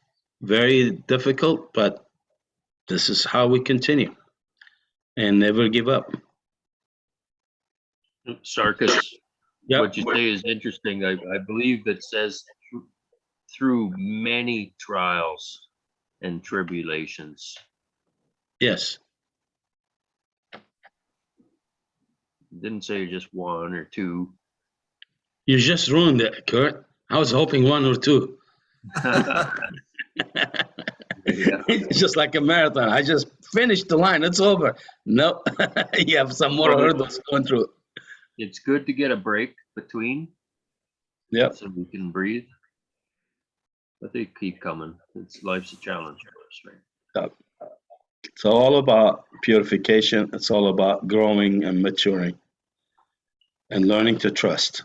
Very difficult, but this is how we continue and never give up. Sarkis, Yep. what you say is interesting. I believe it says through many trials and tribulations. Yes. It didn't say just one or two. You just ruined it, Kurt. I was hoping one or two. Yeah. It's just like a marathon. I just finished the line. It's over. No, you have some more hurdles going through. It's good to get a break between. Yep. So we can breathe. But they keep coming. Life's a challenge for us, right? Yep. It's all about purification. It's all about growing and maturing and learning to trust.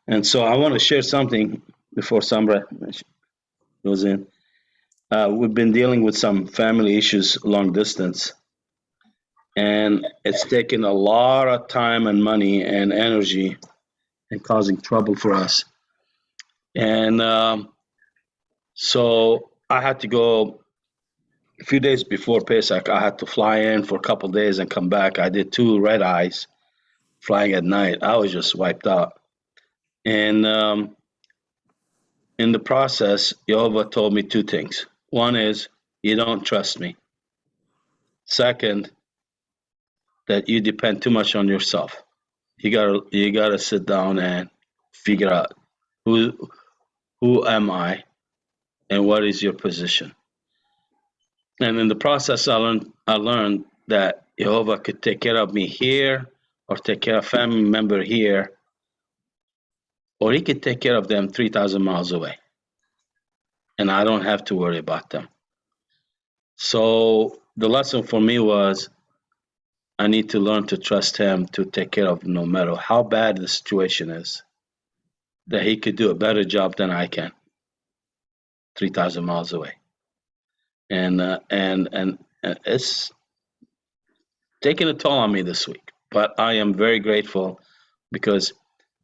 And so I want to share something before Samra goes in. We've been dealing with some family issues long distance, and it's taken a lot of time and money and energy and causing trouble for us. And so I had to go a few days before Pesach. I had to fly in for a couple of days and come back. I did 2 red eyes flying at night. I was just wiped out. And in the process, Jehovah told me 2 things. One is, you don't trust me. Second, that you depend too much on yourself. You gotta sit down and figure out who am I and what is your position. And in the process, I learned that Jehovah could take care of me here, or take care of a family member here, or he could take care of them 3,000 miles away. And I don't have to worry about them. So the lesson for me was, I need to learn to trust him to take care of no matter how bad the situation is, that he could do a better job than I can, 3,000 miles away. And it's taking a toll on me this week, but I am very grateful, because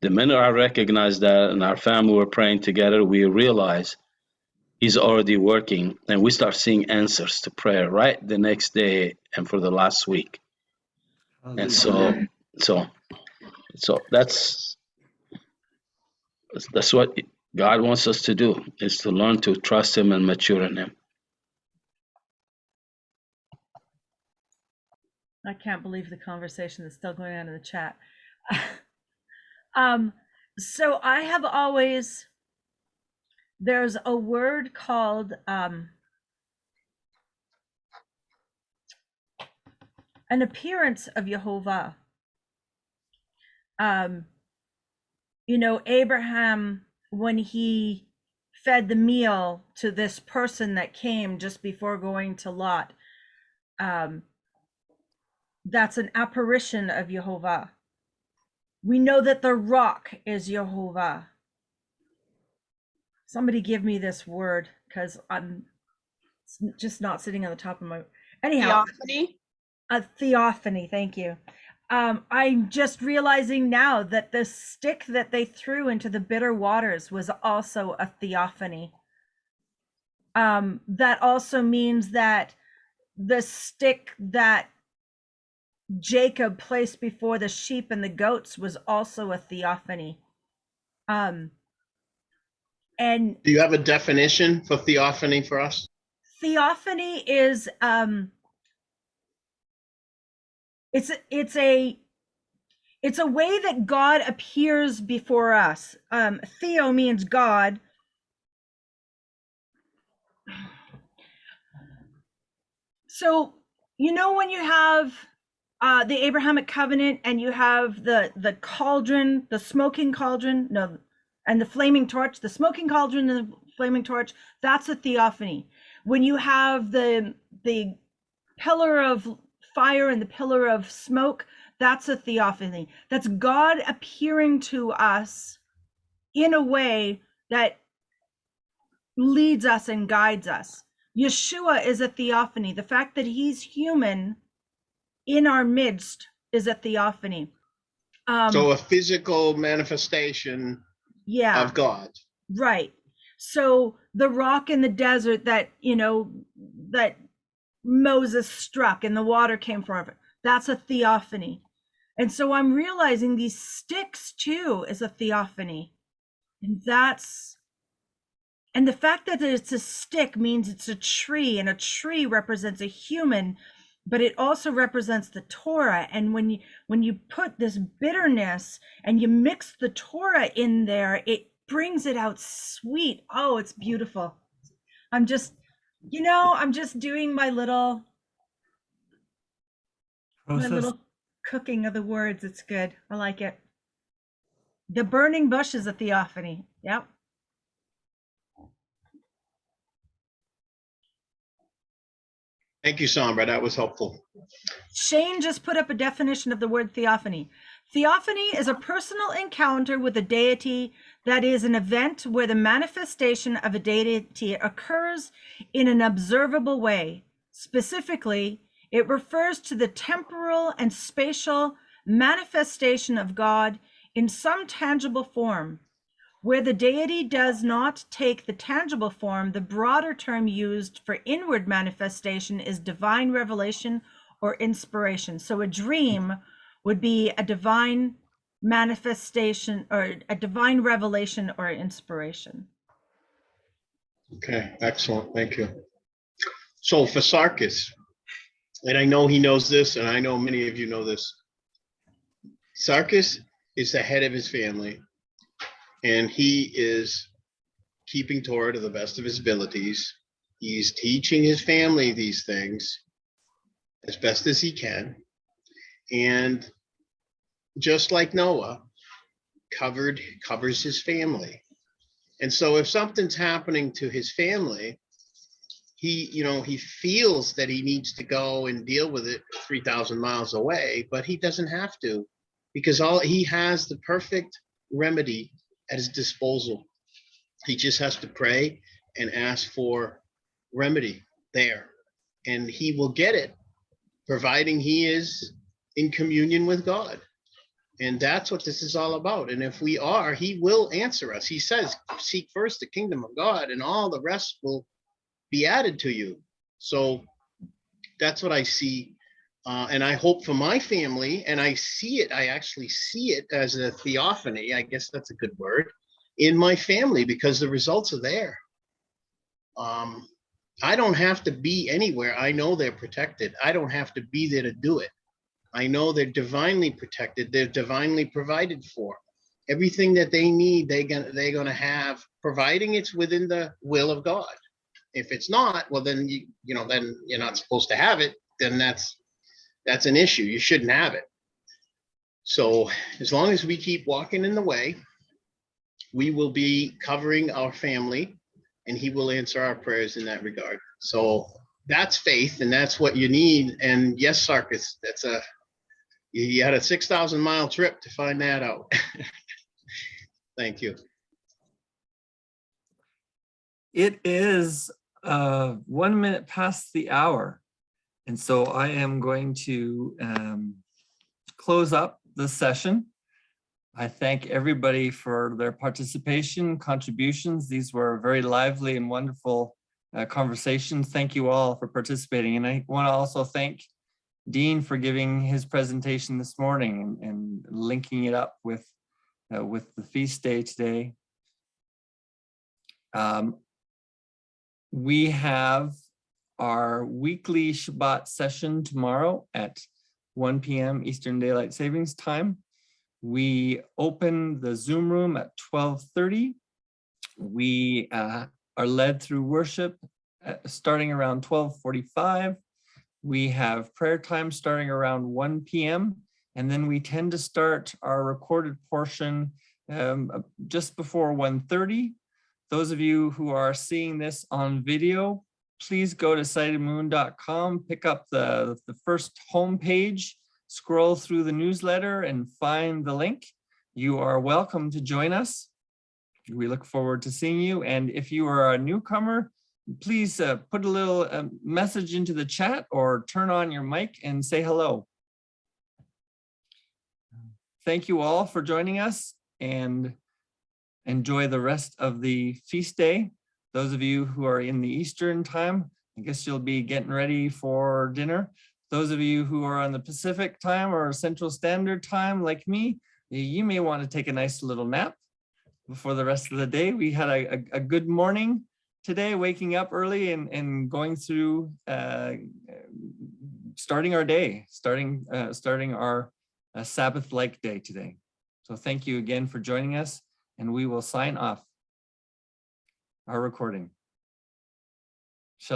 the minute I recognized that and our family were praying together, we realized he's already working, and we start seeing answers to prayer right the next day and for the last week. And so that's what God wants us to do, is to learn to trust him and mature in him. I can't believe the conversation that's still going on in the chat. So I have always, there's a word called an appearance of Jehovah. Abraham, when he fed the meal to this person that came just before going to Lot, that's an apparition of Jehovah. We know that the rock is Jehovah. Somebody give me this word, because it's just not sitting on the top of my, anyhow. Theophany. A theophany, thank you. I'm just realizing now that the stick that they threw into the bitter waters was also a theophany. That also means that the stick that Jacob placed before the sheep and the goats was also a theophany. And Do you have a definition for theophany for us? theophany is it's a way that God appears before us. Theo means God. So when you have the Abrahamic covenant, and you have the cauldron, the smoking cauldron, no, and the flaming torch, the smoking cauldron and the flaming torch, that's a theophany. When you have the pillar of fire and the pillar of smoke, that's a theophany. That's God appearing to us in a way that leads us and guides us. Yeshua is a theophany. The fact that he's human in our midst is a theophany. So a physical manifestation Yeah, of God. right. So the rock in the desert that, that Moses struck and the water came from it, that's a theophany. And so I'm realizing these sticks too is a theophany. And the fact that it's a stick means it's a tree, and a tree represents a human, but it also represents the Torah. And when you put this bitterness and you mix the Torah in there, it brings it out sweet. Oh, it's beautiful. I'm just doing my little cooking of the words. It's good. I like it. The burning bush is a theophany. Yep. Thank you, Sombra. That was helpful. Shane just put up a definition of the word theophany. Theophany is a personal encounter with a deity that is an event where the manifestation of a deity occurs in an observable way. Specifically, it refers to the temporal and spatial manifestation of God in some tangible form. Where the deity does not take the tangible form, the broader term used for inward manifestation is divine revelation or inspiration. So a dream would be a divine manifestation or a divine revelation or inspiration. Okay, excellent. Thank you. So for Sarkis, and I know he knows this, and I know many of you know this, Sarkis is the head of his family, and he is keeping Torah to the best of his abilities. He's teaching his family these things as best as he can. And just like Noah, covers his family. And so if something's happening to his family, he feels that he needs to go and deal with it 3,000 miles away, but he doesn't have to, because he has the perfect remedy at his disposal. He just has to pray and ask for remedy there, and he will get it, providing he is in communion with God. And that's what this is all about. And if we are, he will answer us. He says, seek first the kingdom of God, and all the rest will be added to you. So that's what I see. And I hope for my family, and I actually see it as a theophany, I guess that's a good word, in my family, because the results are there. I don't have to be anywhere. I know they're protected. I don't have to be there to do it. I know they're divinely protected. They're divinely provided for. Everything that they need, they're gonna have, providing it's within the will of God. If it's not, well, then then you're not supposed to have it. Then that's an issue. You shouldn't have it. So as long as we keep walking in the way, we will be covering our family, and he will answer our prayers in that regard. So that's faith, and that's what you need. And yes, Sarkis, you had a 6,000 mile trip to find that out. Thank you. It is 1 minute past the hour. And so I am going to close up the session. I thank everybody for their participation, contributions. These were very lively and wonderful conversations. Thank you all for participating. And I want to also thank Dean for giving his presentation this morning and linking it up with the feast day today. We have our weekly Shabbat session tomorrow at 1 p.m. Eastern Daylight Savings Time. We open the Zoom room at 12:30. We are led through worship starting around 12:45. We have prayer time starting around 1 p.m. And then we tend to start our recorded portion just before 1:30. Those of you who are seeing this on video, please go to sightedmoon.com, pick up the first homepage, scroll through the newsletter and find the link. You are welcome to join us. We look forward to seeing you. And if you are a newcomer, please put a little message into the chat or turn on your mic and say hello. Thank you all for joining us and enjoy the rest of the feast day. Those of you who are in the Eastern time, I guess you'll be getting ready for dinner. Those of you who are on the Pacific time or Central Standard Time like me, you may want to take a nice little nap before the rest of the day. We had a good morning today, waking up early and going through, starting our day, starting our Sabbath-like day today. So thank you again for joining us, and we will sign off our recording.